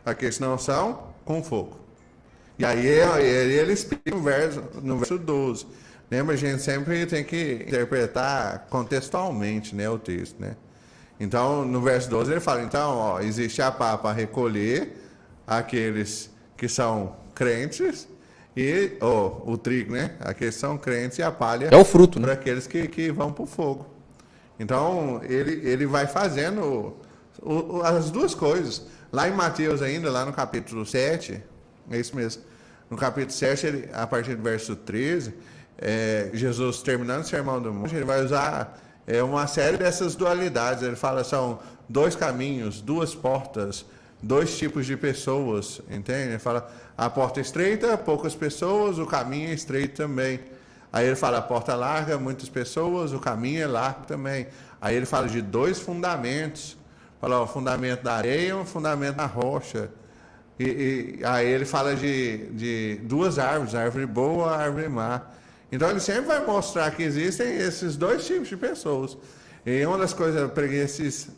Aqueles não são, com fogo. E aí ele explica no verso 12. Lembra, a gente sempre tem que interpretar contextualmente, né, o texto, né? Então, no verso 12 ele fala, então, ó, existe a pá para recolher aqueles que são crentes e o trigo, né? Aqueles que são crentes e a palha É o fruto, né? para aqueles que vão para o fogo. Então, ele vai fazendo as duas coisas. Lá em Mateus ainda, lá no capítulo 7, é isso mesmo. No capítulo 7, a partir do verso 13, Jesus terminando o Sermão do Monte, ele vai usar uma série dessas dualidades. Ele fala, são 2 caminhos, 2 portas, 2 tipos de pessoas, entende? Ele fala, a porta é estreita, poucas pessoas, o caminho é estreito também. Aí ele fala, a porta larga, muitas pessoas, o caminho é largo também. Aí ele fala de 2 fundamentos. Fala, o fundamento da areia e o fundamento da rocha. E aí ele fala de 2 árvores, a árvore boa, a árvore má. Então ele sempre vai mostrar que existem esses 2 tipos de pessoas. E uma das coisas, eu preguei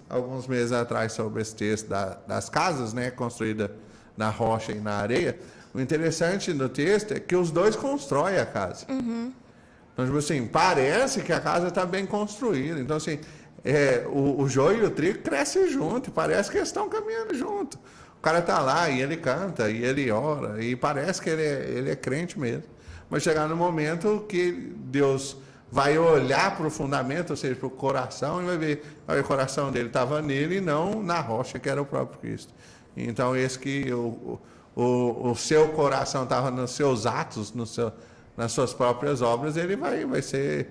alguns meses atrás sobre esse texto das casas, né, construídas na rocha e na areia. O interessante no texto é que os 2 constroem a casa. Então, tipo assim, parece que a casa está bem construída. Então, assim, o joio e o trigo crescem junto, parece que eles estão caminhando junto. O cara está lá e ele canta, e ele ora, e parece que ele é crente mesmo. Mas chegar no momento que Deus vai olhar para o fundamento, ou seja, para o coração, e vai ver que o coração dele estava nele e não na rocha, que era o próprio Cristo. Então, esse que o seu coração estava nos seus atos, nas suas próprias obras, ele vai ser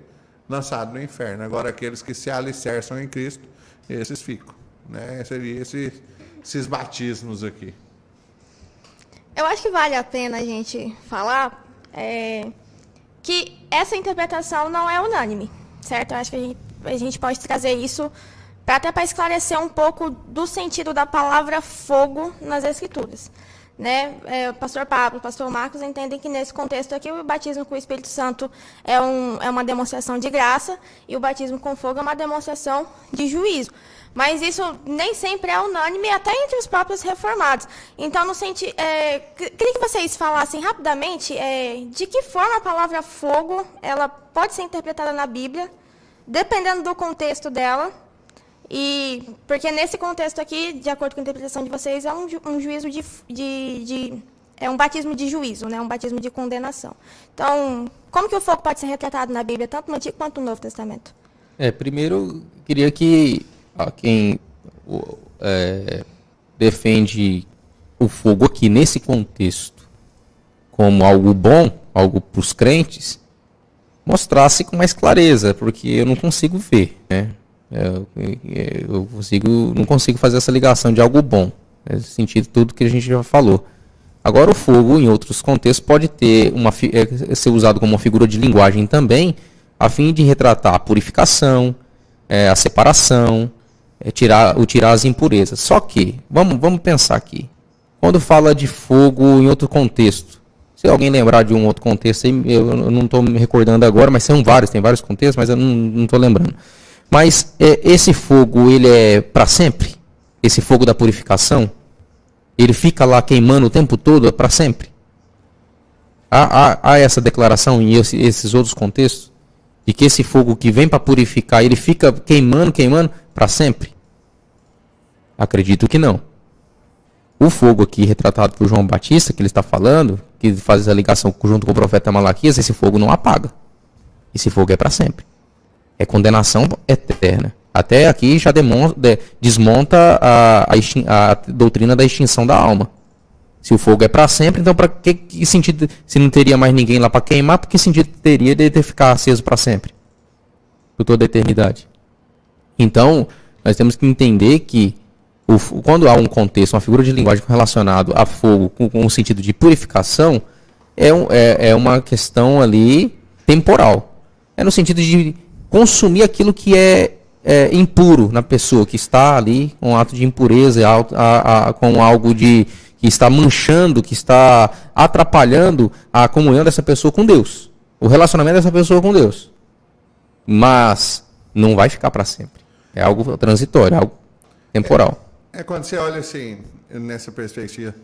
lançado no inferno. Agora, aqueles que se alicerçam em Cristo, esses ficam. Né? Seria esses batismos aqui. Eu acho que vale a pena a gente falar que essa interpretação não é unânime, certo? Eu acho que a gente pode trazer isso até para esclarecer um pouco do sentido da palavra fogo nas Escrituras. Né? O pastor Pablo, o pastor Marcos entendem que nesse contexto aqui o batismo com o Espírito Santo é uma demonstração de graça e o batismo com fogo é uma demonstração de juízo. Mas isso nem sempre é unânime, até entre os próprios reformados. Então, no sentido, queria que vocês falassem rapidamente de que forma a palavra fogo ela pode ser interpretada na Bíblia, dependendo do contexto dela. E porque nesse contexto aqui, de acordo com a interpretação de vocês, é um juízo é um batismo de juízo, né? Um batismo de condenação. Então, como que o fogo pode ser retratado na Bíblia, tanto no Antigo quanto no Novo Testamento? Primeiro, queria que quem defende o fogo aqui nesse contexto como algo bom, algo para os crentes, mostrasse com mais clareza, porque eu não consigo ver, né? Não consigo fazer essa ligação de algo bom, nesse sentido tudo que a gente já falou. Agora o fogo, em outros contextos, pode ter ser usado como uma figura de linguagem também, a fim de retratar a purificação, a separação, tirar as impurezas. Só que, vamos pensar aqui, quando fala de fogo em outro contexto, se alguém lembrar de um outro contexto, eu não estou me recordando agora, mas tem vários contextos, mas eu não estou lembrando. Mas esse fogo, ele é para sempre? Esse fogo da purificação? Ele fica lá queimando o tempo todo, é para sempre? Há essa declaração em esses outros contextos? De que esse fogo que vem para purificar, ele fica queimando para sempre? Acredito que não. O fogo aqui retratado por João Batista, que ele está falando, que faz a ligação junto com o profeta Malaquias, esse fogo não apaga. Esse fogo é para sempre. É condenação eterna. Até aqui já desmonta a doutrina da extinção da alma. Se o fogo é para sempre, então para que sentido, se não teria mais ninguém lá para queimar, por que sentido teria de ter ficar aceso para sempre? Por toda a eternidade. Então, nós temos que entender que quando há um contexto, uma figura de linguagem relacionada a fogo com o sentido de purificação, é uma questão ali temporal. É no sentido de consumir aquilo que é impuro na pessoa que está ali com um ato de impureza, com algo que está manchando, que está atrapalhando a comunhão dessa pessoa com Deus, o relacionamento dessa pessoa com Deus. Mas não vai ficar para sempre. É algo transitório, é algo temporal. É quando você olha assim, nessa perspectiva,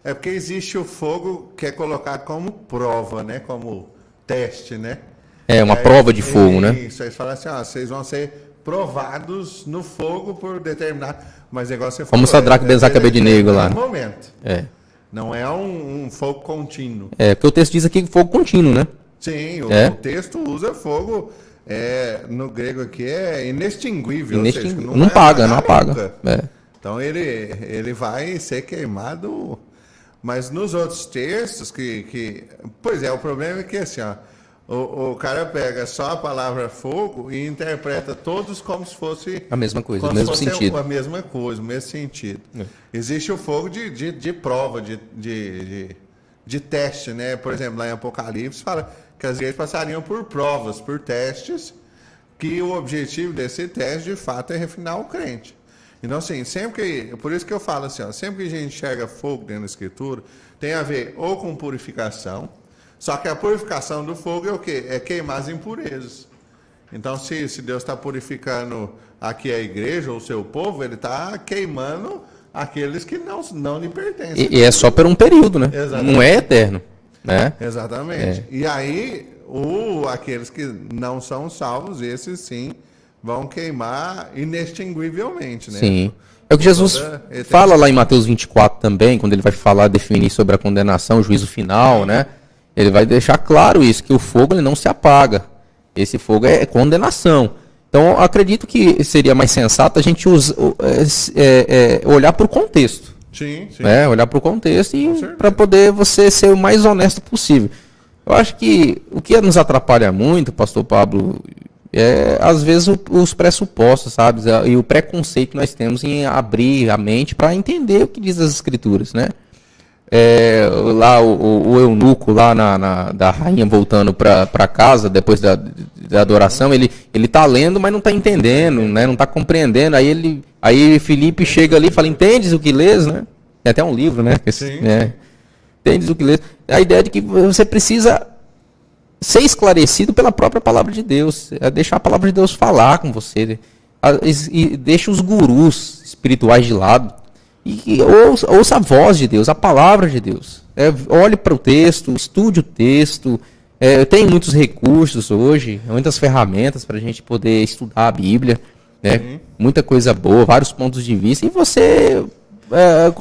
é porque existe o fogo que é colocado como prova, né? Como teste, né? É uma Aí, prova de fogo, né? Isso, aí falam assim, ó, vocês vão ser provados no fogo por determinado... Mas igual você falou... Como Sadraque, Mesaque e Abednego lá. No momento. É. Não é um fogo contínuo. É, porque o texto diz aqui fogo contínuo, né? Sim, o É. texto usa fogo, no grego aqui é inextinguível. Ou seja, Não vai apaga, não apagar apaga. nunca. É. Então ele vai ser queimado, mas nos outros textos pois é, o problema é que assim, ó, o cara pega só a palavra fogo e interpreta todos como se fosse A mesma coisa, como o mesmo se fosse sentido. a mesma coisa, o mesmo sentido. Existe o fogo de prova, de teste, né? Por exemplo, lá em Apocalipse fala que as igrejas passariam por provas, por testes, que o objetivo desse teste, de fato, é refinar o crente. Então, assim, por isso que eu falo assim, ó, sempre que a gente enxerga fogo dentro da Escritura, tem a ver ou com purificação, só que a purificação do fogo é o quê? É queimar as impurezas. Então, se Deus está purificando aqui a igreja, ou o seu povo, ele está queimando aqueles que não lhe pertencem. E é só por um período, né? Exatamente. Não é eterno, né? Exatamente. E aí, aqueles que não são salvos, esses sim vão queimar inextinguivelmente, né? Sim. É o que Jesus fala lá em Mateus 24 também, quando ele vai falar, definir sobre a condenação, o juízo final, né? Ele vai deixar claro isso, que o fogo ele não se apaga. Esse fogo é condenação. Então, eu acredito que seria mais sensato a gente olhar para o contexto. Sim, sim. Né? Olhar para o contexto e certeza. para poder você ser o mais honesto possível. Eu acho que o que nos atrapalha muito, pastor Pablo, é às vezes os pressupostos, sabe? E o preconceito que nós temos em abrir a mente para entender o que diz as escrituras, né? Lá o eunuco lá da rainha voltando para casa depois da adoração, ele tá lendo, mas não tá entendendo, né? Não tá compreendendo. Aí Filipe chega ali e fala: entendes o que lês, né? Tem até um livro, né? Sim. Entendes o que lês? A ideia de que você precisa ser esclarecido pela própria palavra de Deus, deixar a palavra de Deus falar com você, e deixa os gurus espirituais de lado. E ouça a voz de Deus, a palavra de Deus. Olhe para o texto, estude o texto. Tem muitos recursos hoje, muitas ferramentas para a gente poder estudar a Bíblia. Né? Muita coisa boa, vários pontos de vista. E você,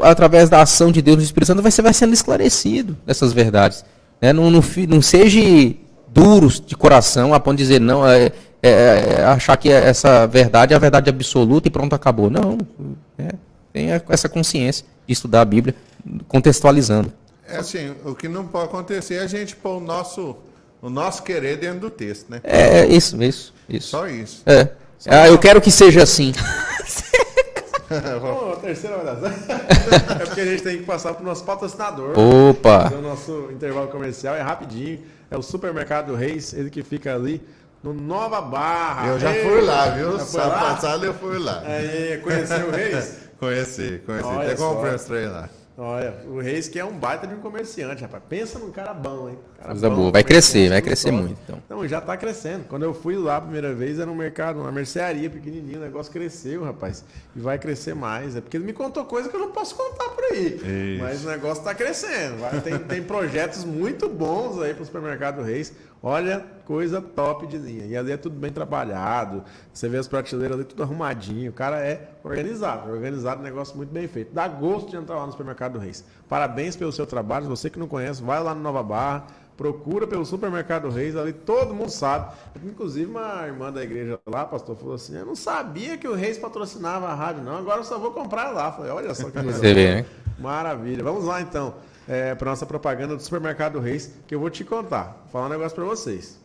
através da ação de Deus no Espírito Santo, você vai sendo esclarecido dessas verdades. Né? Não seja duros de coração a ponto de dizer não, achar que essa verdade é a verdade absoluta e pronto, acabou. Não, tenha essa consciência de estudar a Bíblia contextualizando. Assim, o que não pode acontecer é a gente pôr o nosso querer dentro do texto, né? Isso. Só isso. Eu quero que seja assim. A terceira vai dar certo. É porque a gente tem que passar para o nosso patrocinador. Opa! O nosso intervalo comercial é rapidinho. É o Supermercado Reis, ele que fica ali no Nova Barra. Eu já fui lá, viu? Já foi Sábado lá? passado eu fui lá. Conheceu o Reis? Conheci. Olha Até só. comprei os trem lá. Olha, o Reis que é um baita de um comerciante, rapaz. Pensa num cara bom, hein? Cara Coisa bom, boa. Vai crescer top. muito. Então. Não, já tá crescendo. Quando eu fui lá a primeira vez, era um mercado, uma mercearia pequenininha, o negócio cresceu, rapaz. E vai crescer mais. É porque ele me contou coisa que eu não posso contar por aí. Isso. Mas o negócio tá crescendo. Tem projetos muito bons aí pro Supermercado Reis. Olha, coisa top de linha. E ali é tudo bem trabalhado. Você vê as prateleiras ali tudo arrumadinho. O cara é organizado, negócio muito bem feito. Dá gosto de entrar lá no Supermercado Reis. Parabéns pelo seu trabalho. Você que não conhece, vai lá no Nova Barra. Procura pelo Supermercado Reis, ali todo mundo sabe. Inclusive, uma irmã da igreja lá, pastor, falou assim: eu não sabia que o Reis patrocinava a rádio, não. Agora eu só vou comprar lá. Falei: olha só que coisa. Você vê, né? Maravilha. Vamos lá, então, para nossa propaganda do Supermercado Reis, que eu vou te contar. Vou falar um negócio para vocês.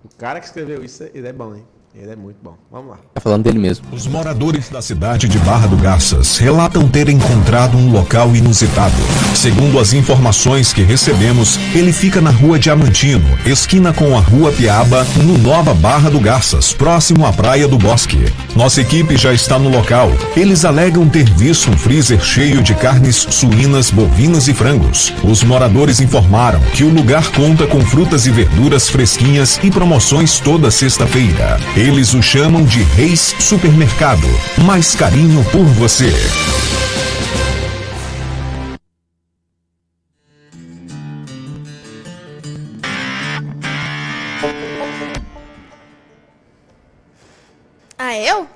O cara que escreveu isso, ele é bom, hein? Ele é muito bom. Vamos lá. Tá falando dele mesmo. Os moradores da cidade de Barra do Garças relatam ter encontrado um local inusitado. Segundo as informações que recebemos, ele fica na Rua Diamantino, esquina com a Rua Piaba, no Nova Barra do Garças, próximo à Praia do Bosque. Nossa equipe já está no local. Eles alegam ter visto um freezer cheio de carnes suínas, bovinas e frangos. Os moradores informaram que o lugar conta com frutas e verduras fresquinhas e promoções toda sexta-feira. Eles o chamam de Reis Supermercado. Mais carinho por você. Ah, eu?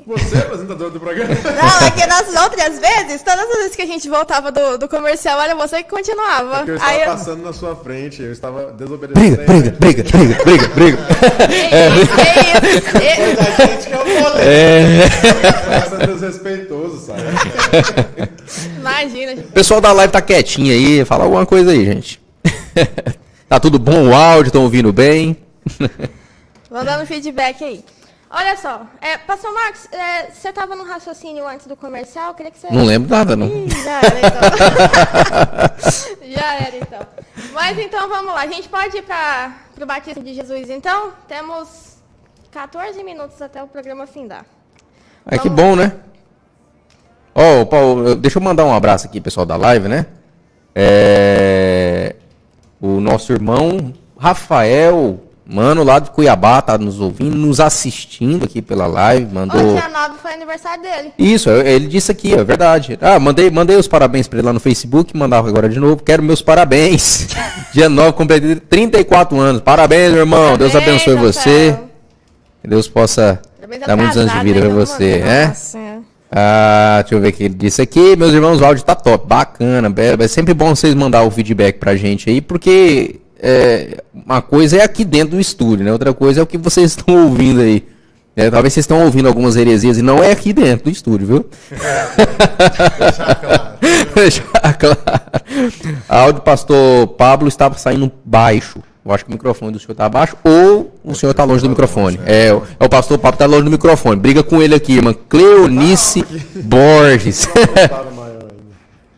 Você é apresentador do programa? Não, é que nas outras vezes, todas as vezes que a gente voltava do comercial, era você que continuava. Porque eu estava Aí eu... passando na sua frente, eu estava desobedecendo. Briga. A gente que é o polêmico. Tá sendo desrespeitoso, sabe? Imagina, gente. O pessoal da live tá quietinho aí, fala alguma coisa aí, gente. Tá tudo bom o áudio, estão ouvindo bem? Vou dando feedback aí. Olha só, Pastor Marcos, você estava no raciocínio antes do comercial, eu queria que você... Não lembro nada, não. Ih, já era então. Já era então. Mas então vamos lá, a gente pode ir para o batismo de Jesus então? Temos 14 minutos até o programa findar. É que bom, né? Ó, Paulo, deixa eu mandar um abraço aqui, pessoal da live, né? O nosso irmão Rafael, mano, lá de Cuiabá, tá nos ouvindo, nos assistindo aqui pela live, mandou... Hoje dia 9 foi aniversário dele. Isso, ele disse aqui, é verdade. Ah, mandei os parabéns pra ele lá no Facebook, mandava agora de novo. Quero meus parabéns. Dia 9, completei 34 anos. Parabéns, meu irmão. Deus abençoe você. Que Deus possa dar muitos anos de vida pra você, né? Nossa. Ah, deixa eu ver o que ele disse aqui. Meus irmãos, o áudio tá top, bacana. É sempre bom vocês mandar o feedback pra gente aí, porque uma coisa é aqui dentro do estúdio, né? Outra coisa é o que vocês estão ouvindo aí. Talvez vocês estão ouvindo algumas heresias e não é aqui dentro do estúdio, viu? Deixar claro. Deixar claro. A áudio do pastor Pablo estava saindo baixo. Eu acho que o microfone do senhor está baixo ou o senhor está longe do microfone. É o pastor Pablo está longe do microfone. Briga com ele aqui, irmã Cleonice Borges.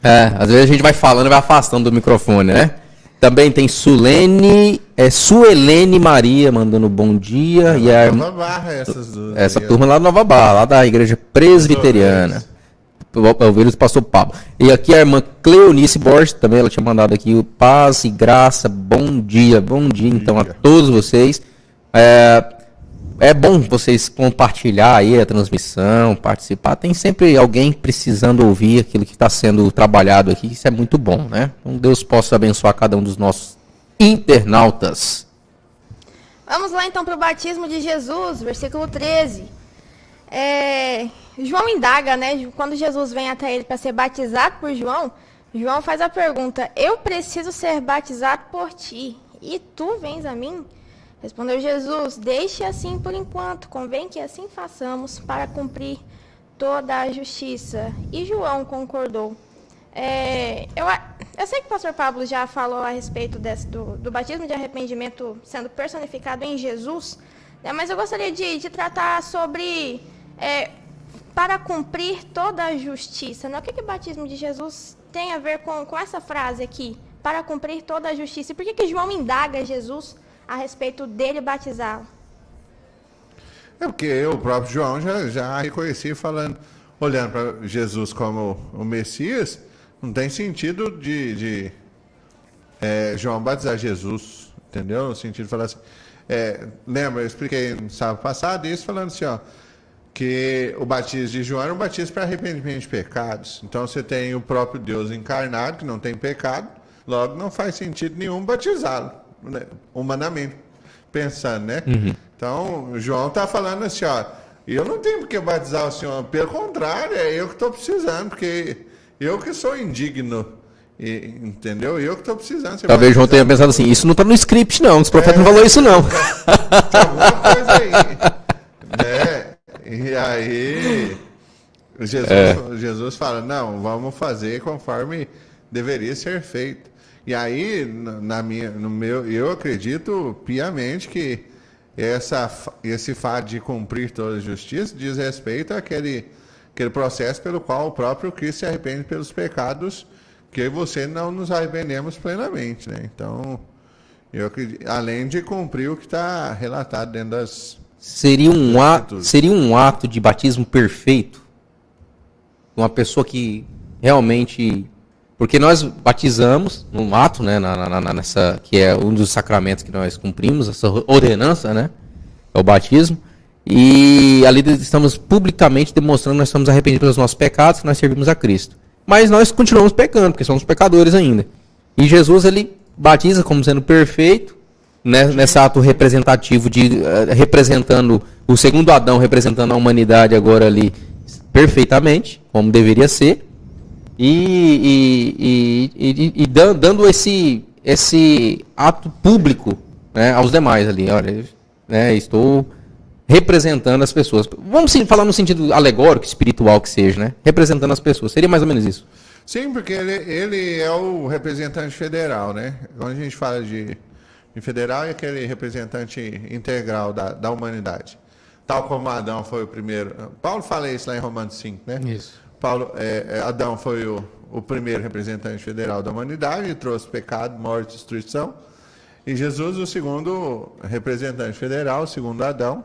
Às vezes a gente vai falando e vai afastando do microfone, né? Também tem Suelene Maria mandando bom dia. E a Nova Barra, essas duas. essa aí, ó. turma lá de Nova Barra, lá da igreja presbiteriana. O vírus passou Pablo. E aqui a irmã Cleonice Borges, também ela tinha mandado aqui o paz e graça, bom dia então a todos vocês. É bom vocês compartilhar aí a transmissão, participar. Tem sempre alguém precisando ouvir aquilo que está sendo trabalhado aqui, isso é muito bom, né? Então Deus possa abençoar cada um dos nossos internautas. Vamos lá então para o batismo de Jesus, versículo 13. João indaga, né? Quando Jesus vem até ele para ser batizado por João, João faz a pergunta: eu preciso ser batizado por ti, e tu vens a mim? Respondeu Jesus: deixe assim por enquanto, convém que assim façamos para cumprir toda a justiça. E João concordou. Eu sei que o pastor Pablo já falou a respeito do batismo de arrependimento sendo personificado em Jesus, né, mas eu gostaria de tratar sobre para cumprir toda a justiça. Né? O que o batismo de Jesus tem a ver com essa frase aqui? Para cumprir toda a justiça. E por que João indaga Jesus a respeito dele batizá-lo? É porque o próprio João já reconhecia falando, olhando para Jesus como o Messias, não tem sentido de João batizar Jesus, entendeu? No sentido de falar assim, lembra, eu expliquei no sábado passado isso, falando assim, ó, que o batismo de João era um batismo para arrependimento de pecados. Então você tem o próprio Deus encarnado, que não tem pecado, logo não faz sentido nenhum batizá-lo, né? Humanamente pensando, né? Uhum. Então, o João está falando assim, ó, eu não tenho por que batizar o senhor, pelo contrário, é eu que estou precisando, porque eu que sou indigno, entendeu? Eu que estou precisando. Talvez João tenha pensado assim, isso não está no script não, os profetas não falou isso não. Tem alguma coisa aí, né? E aí, Jesus fala, não, vamos fazer conforme deveria ser feito. E aí, eu acredito piamente que esse fato de cumprir toda a justiça diz respeito àquele processo pelo qual o próprio Cristo se arrepende pelos pecados que eu e você não nos arrependemos plenamente, né? Então, eu acredito, além de cumprir o que está relatado dentro das... Seria um ato de batismo perfeito? Uma pessoa que realmente... Porque nós batizamos num ato, né, nessa, que é um dos sacramentos que nós cumprimos, essa ordenança, né, é o batismo, e ali estamos publicamente demonstrando que nós estamos arrependidos pelos nossos pecados, que nós servimos a Cristo. Mas nós continuamos pecando, porque somos pecadores ainda. E Jesus, ele batiza como sendo perfeito, né, nesse ato representativo, representando o segundo Adão, representando a humanidade agora ali perfeitamente, como deveria ser. E dando esse ato público, né, aos demais ali. Olha, né, estou representando as pessoas. Vamos falar no sentido alegórico, espiritual que seja, né? Representando as pessoas. Seria mais ou menos isso. Sim, porque ele é o representante federal, né? Quando a gente fala de federal, é aquele representante integral da humanidade. Tal como Adão foi o primeiro. Paulo fala isso lá em Romanos 5, né? Isso. Adão foi o primeiro representante federal da humanidade, trouxe pecado, morte, destruição. E Jesus, o segundo representante federal, segundo Adão,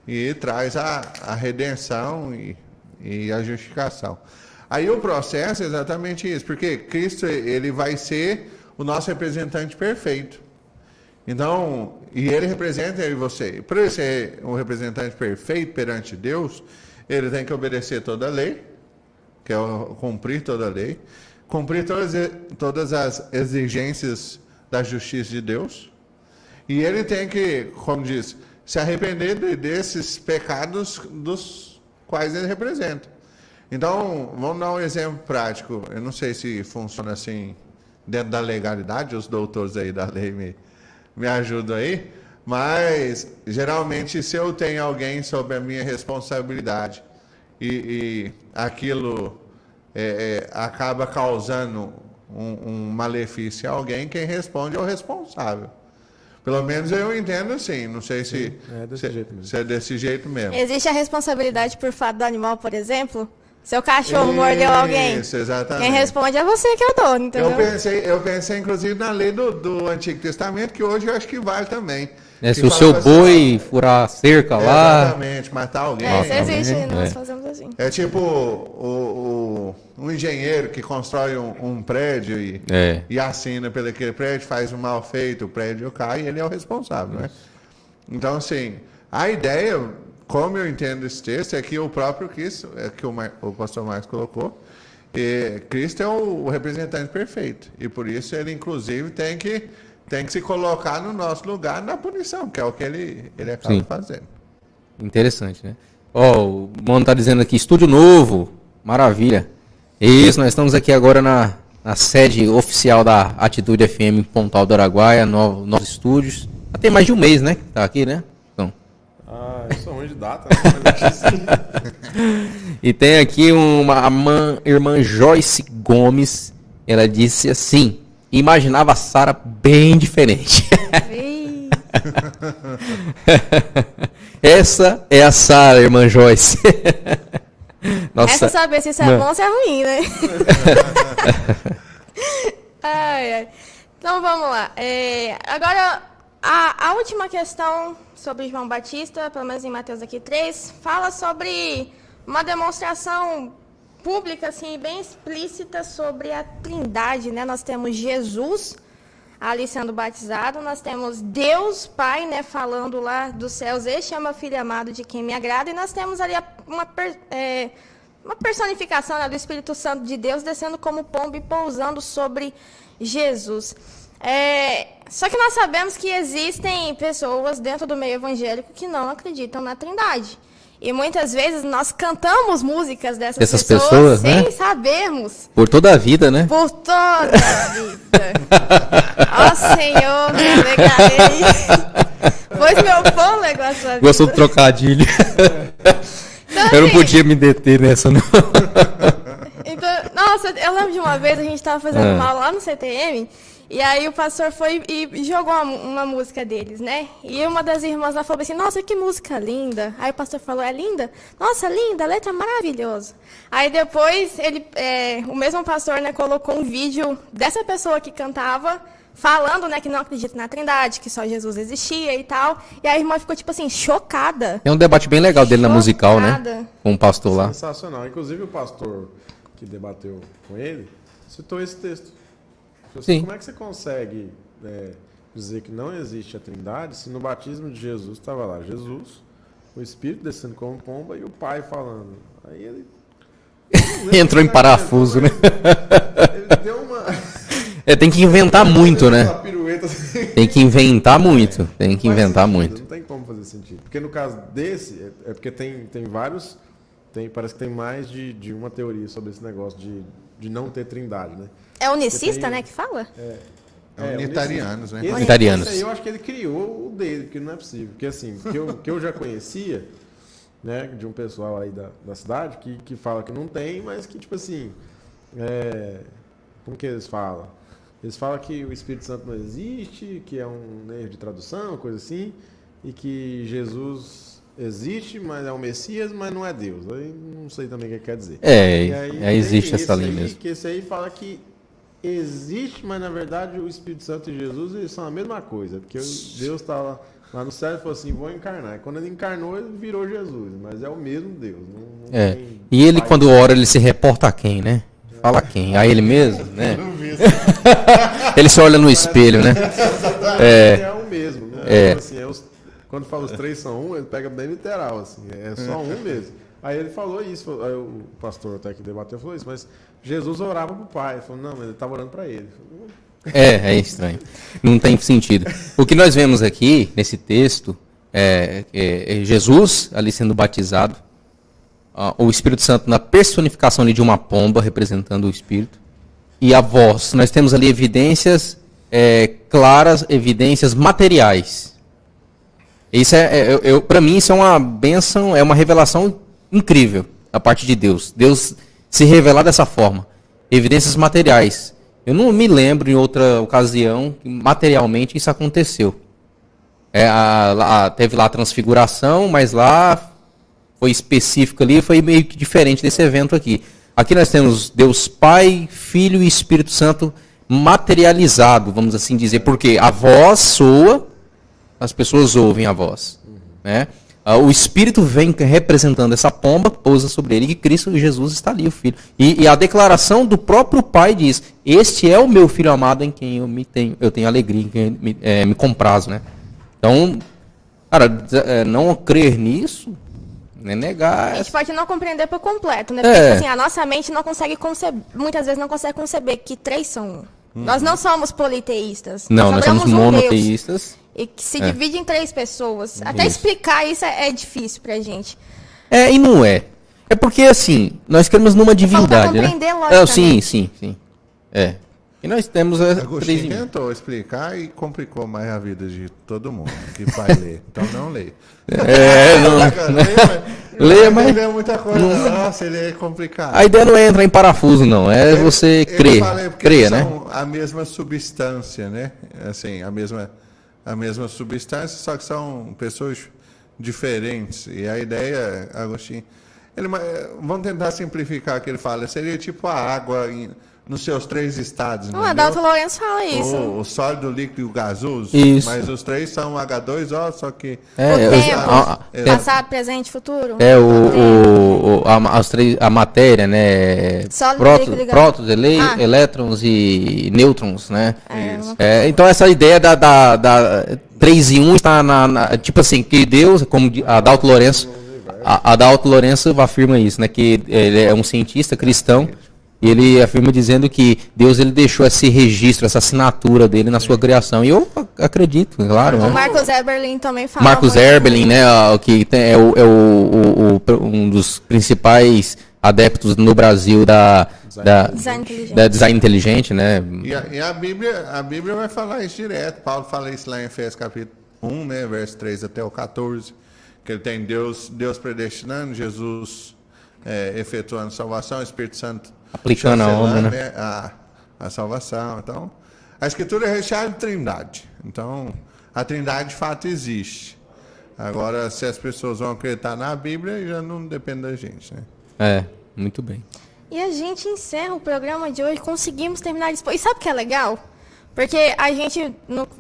e traz a redenção e a justificação. Aí o processo é exatamente isso, porque Cristo, ele vai ser o nosso representante perfeito. Então, e ele representa eu e você. Para ele ser um representante perfeito perante Deus, ele tem que obedecer toda a lei, que é cumprir toda a lei, cumprir todas as exigências da justiça de Deus, e ele tem que, como diz, se arrepender desses pecados dos quais ele representa. Então, vamos dar um exemplo prático. Eu não sei se funciona assim dentro da legalidade, os doutores aí da lei me ajudam aí, mas geralmente se eu tenho alguém sob a minha responsabilidade e aquilo acaba causando um malefício a alguém, quem responde é o responsável. Pelo menos eu entendo assim, não sei se é desse jeito mesmo. Existe a responsabilidade por fato do animal, por exemplo? Seu cachorro mordeu alguém. Isso, exatamente. Quem responde é você que é o dono, entendeu? Eu pensei inclusive na lei do Antigo Testamento, que hoje eu acho que vale também. Se o seu boi furar a cerca lá... Exatamente, matar alguém. Isso existe, nós fazemos assim. É tipo um engenheiro que constrói um prédio e assina pelo aquele prédio, faz um mal feito, o prédio cai e ele é o responsável, né? Então, assim, a ideia, como eu entendo esse texto, é que o próprio Cristo, que o pastor Marcos colocou, Cristo é o representante perfeito. E por isso ele, inclusive, tem que se colocar no nosso lugar na punição, que é o que ele acaba fazendo. Interessante, né? O Mono está dizendo aqui, estúdio novo, maravilha. Isso, nós estamos aqui agora na sede oficial da Atitude FM em Pontal do Araguaia, novos estúdios. Já tem mais de um mês, né, que tá aqui, né? Então. Eu sou ruim de data, né? E tem aqui a irmã Joyce Gomes, ela disse assim, imaginava a Sara bem diferente. Essa é a Sara, irmã Joyce. Nossa. Essa saber se isso é bom ou se é ruim, né? Ai. Então vamos lá. Agora, a última questão sobre João Batista, pelo menos em Mateus aqui 3, fala sobre uma demonstração pública, assim, bem explícita sobre a Trindade, né? Nós temos Jesus ali sendo batizado, nós temos Deus Pai, né, falando lá dos céus, este é meu filho amado de quem me agrada, e nós temos ali uma personificação, né, do Espírito Santo de Deus descendo como pombo e pousando sobre Jesus. Só que nós sabemos que existem pessoas dentro do meio evangélico que não acreditam na Trindade. E muitas vezes nós cantamos músicas dessas pessoas sem sabermos. Por toda a vida, né? Por toda a vida. Ó Senhor, me alegrarei. Pois meu fôlego a sua vida. Gostou do trocadilho. Então, eu não podia me deter nessa, não. Então, nossa, eu lembro de uma vez a gente estava fazendo mal lá no CTM E aí o pastor foi e jogou uma música deles, né? E uma das irmãs lá falou assim, nossa, que música linda. Aí o pastor falou, é linda? Nossa, linda, a letra é maravilhosa. Aí depois o mesmo pastor, né, colocou um vídeo dessa pessoa que cantava, falando, né, que não acredita na Trindade, que só Jesus existia e tal. E a irmã ficou, tipo assim, chocada. Tem um debate bem legal dele na musical, né? Chocada. Com o pastor lá. Sensacional. Inclusive o pastor que debateu com ele citou esse texto. Sim. Como é que você consegue dizer que não existe a Trindade se no batismo de Jesus estava lá Jesus, o Espírito descendo como pomba e o Pai falando? Aí ele Entrou em parafuso, né? Ele deu uma Tem que inventar muito, né? uma pirueta assim. Tem que inventar muito. Tem que Não faz inventar sentido, muito. Não tem como fazer sentido. Porque no caso desse, é porque tem vários. Parece que tem mais de uma teoria sobre esse negócio de não ter Trindade, né? É unicista, Tem- né, que fala? Unitarianos, né? Unitarianos. Esse aí eu acho que ele criou o dele, porque não é possível. Porque assim, que eu já conhecia, né, de um pessoal aí da cidade que fala que não tem, mas que, tipo assim, como que eles falam? Eles falam que o Espírito Santo não existe, que é um erro de tradução, coisa assim, e que Jesus existe, mas é o Messias, mas não é Deus. Aí não sei também o que quer dizer. E aí existe tem essa esse linha aí, mesmo. Que esse aí fala que existe, mas na verdade o Espírito Santo e Jesus eles são a mesma coisa. Porque Deus está lá no céu e falou assim, vou encarnar. E quando ele encarnou, ele virou Jesus. Mas é o mesmo Deus. Não tem E ele, pai. quando ora, ele se reporta a quem, né? Fala a quem? A ele mesmo, né? Ele se olha no espelho, né? É o mesmo. Né? Tipo assim, quando fala os três são um, ele pega bem literal. Assim, é só um mesmo. Aí ele falou isso, aí o pastor até que debateu falou isso, mas Jesus orava pro Pai. Ele falou, não, mas ele estava orando para ele. É estranho. Não tem sentido. O que nós vemos aqui, nesse texto, é Jesus ali sendo batizado, o Espírito Santo na personificação ali de uma pomba, representando o Espírito, e a voz. Nós temos ali evidências claras, evidências materiais. Isso para mim, isso é uma bênção, é uma revelação incrível da parte de Deus. Deus se revelar dessa forma. Evidências materiais. Eu não me lembro em outra ocasião que materialmente isso aconteceu. Teve lá a transfiguração, mas lá foi específico ali, foi meio que diferente desse evento aqui. Aqui nós temos Deus Pai, Filho e Espírito Santo materializado, vamos assim dizer, porque a voz soa, as pessoas ouvem a voz, né? O Espírito vem representando essa pomba, pousa sobre ele, e Cristo Jesus está ali, o Filho. E a declaração do próprio Pai diz, este é o meu Filho amado em quem eu tenho alegria, em quem me comprazo, né? Então, cara, não crer nisso é negar. A gente pode não compreender por completo, né? Porque assim, a nossa mente não consegue conceber, muitas vezes não consegue conceber que três são um. Nós não somos politeístas. Não, nós somos adoramos um Deus. monoteístas. E que se divide em três pessoas. Até explicar isso é difícil pra gente. E não é. É porque, assim, nós queremos numa divindade, né? compreender logicamente. Sim. E nós temos Agostinho tentou explicar e complicou mais a vida de todo mundo que vai ler. Então não lê. Leia, Não mas entendeu muita coisa. Nossa, ele é complicado. a ideia não é entrar em parafuso, não. É você crer. Crer, né? São a mesma substância, né? Assim, a mesma substância, só que são pessoas diferentes. E a ideia, Agostinho, vamos tentar simplificar o que ele fala. Seria tipo a água nos seus três estados, O Adalto Lourenço fala isso. O sólido, o líquido e o gasoso. Isso. Mas os três são H2O, só que... Passado, presente, futuro. A matéria, né? Sólido, líquido e gasoso. Prótons, elétrons e nêutrons, né? Então essa ideia da 3 em 1 está tipo assim, que Deus, como Adalto Lourenço afirma isso, né? Que ele é um cientista cristão. E ele afirma dizendo que Deus ele deixou esse registro, essa assinatura dele na sua criação. E eu acredito, claro. O Marcos Eberlin também fala. Marcos Eberlin, né, que um dos principais adeptos no Brasil da design inteligente, né? E a Bíblia vai falar isso direto. Paulo fala isso lá em Efésios capítulo 1, né, verso 3 até o 14, que ele tem Deus predestinando, Jesus efetuando salvação, o Espírito Santo aplicando a obra, né? A salvação. Então, A Escritura é recheada de trindade. Então, a trindade de fato existe. Agora, se as pessoas vão acreditar na Bíblia, já não depende da gente, né? Muito bem. E a gente encerra o programa de hoje, conseguimos terminar isso. E sabe o que é legal? Porque a gente,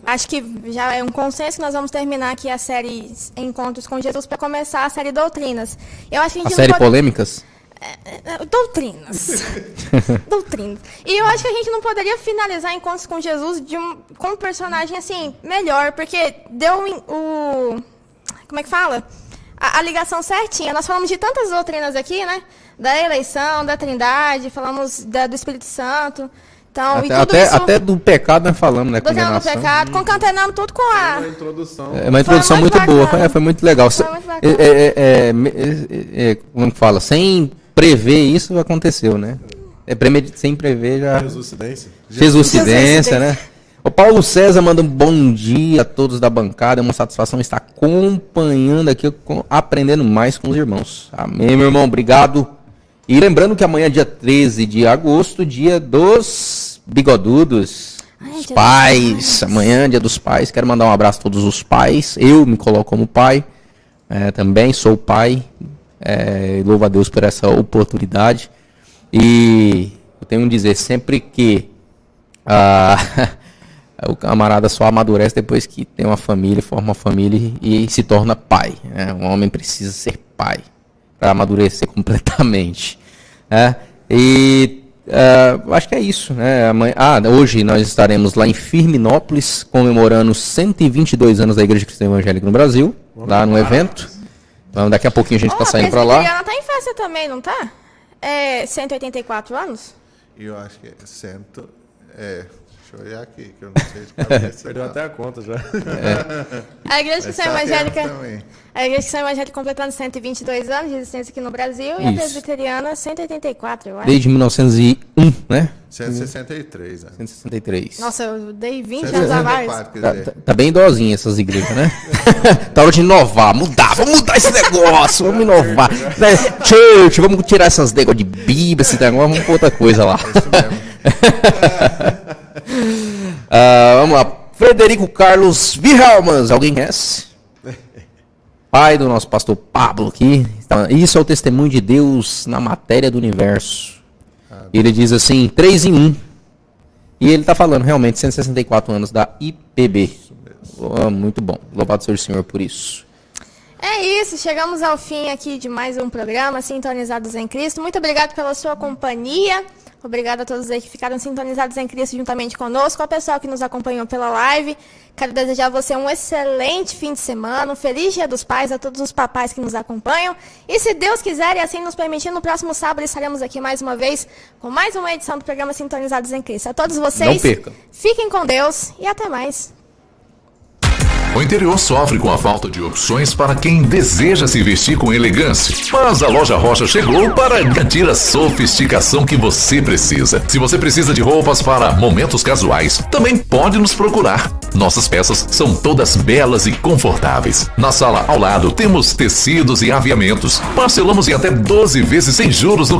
acho que já é um consenso que nós vamos terminar aqui a série Encontros com Jesus para começar a série Doutrinas. Eu acho que a gente série Polêmicas? Doutrinas. Doutrinas. E eu acho que a gente não poderia finalizar Encontros com Jesus com um personagem assim, melhor, porque deu como é que fala? A ligação certinha. Nós falamos de tantas doutrinas aqui, né? Da eleição, da trindade, falamos do Espírito Santo. Então, até do pecado nós falamos, né? Do pecado, concatenando tudo com a... Uma introdução. É uma introdução muito boa, foi muito legal. Foi muito bacana. Como que fala? Sem prever isso aconteceu, né? Sem prever já... Jesuscidência, né? O Paulo César manda um bom dia a todos da bancada. É uma satisfação estar acompanhando aqui, aprendendo mais com os irmãos. Amém, meu irmão. Obrigado. E lembrando que amanhã, dia 13 de agosto, dia dos bigodudos. Os pais. Amanhã, dia dos pais. Quero mandar um abraço a todos os pais. Eu me coloco como pai. Também sou pai. Louvo a Deus por essa oportunidade. E eu tenho que dizer, sempre que o camarada só amadurece depois que tem uma família, forma uma família e se torna pai. Um homem precisa ser pai para amadurecer completamente. Acho que é isso. Né? Hoje nós estaremos lá em Firminópolis, comemorando 122 anos da Igreja Cristã Evangélica no Brasil, lá no evento. Então, daqui a pouquinho a gente está saindo para lá. A Presbiteriana tá em festa também, não tá? 184 anos? Eu acho que é 100... Deixa eu olhar aqui, que eu não sei de cabeça. Perdeu até a conta já. A Igreja Cristã Evangélica... A Igreja Cristã Evangélica completando 122 anos de existência aqui no Brasil. E a Presbiteriana 184, eu acho. Desde 1901, né? 163, né? 163. Nossa, eu dei 20 anos a mais. Tá bem idosinha essas igrejas, né? Tá hora de inovar, vamos mudar esse negócio, vamos inovar. Church, vamos tirar essas negócios de Bíblia, esse negócio, vamos pôr outra coisa lá. É isso mesmo. Vamos lá. Frederico Carlos Wilhelmans, alguém conhece? Pai do nosso pastor Pablo aqui. Isso é o testemunho de Deus na matéria do universo. Ele diz assim, 3 em 1. E ele está falando realmente 164 anos da IPB. Muito bom. Louvado seja o Senhor por isso. É isso, chegamos ao fim aqui de mais um programa Sintonizados em Cristo. Muito obrigado pela sua companhia. Obrigado a todos aí que ficaram sintonizados em Cristo juntamente conosco, ao pessoal que nos acompanhou pela live. Quero desejar a você um excelente fim de semana, um feliz Dia dos Pais a todos os papais que nos acompanham. E se Deus quiser e assim nos permitir, no próximo sábado estaremos aqui mais uma vez com mais uma edição do programa Sintonizados em Cristo. A todos vocês, não percam. Fiquem com Deus e até mais. O interior sofre com a falta de opções para quem deseja se vestir com elegância. Mas a Loja Rocha chegou para garantir a sofisticação que você precisa. Se você precisa de roupas para momentos casuais, também pode nos procurar. Nossas peças são todas belas e confortáveis. Na sala ao lado temos tecidos e aviamentos. Parcelamos em até 12 vezes sem juros no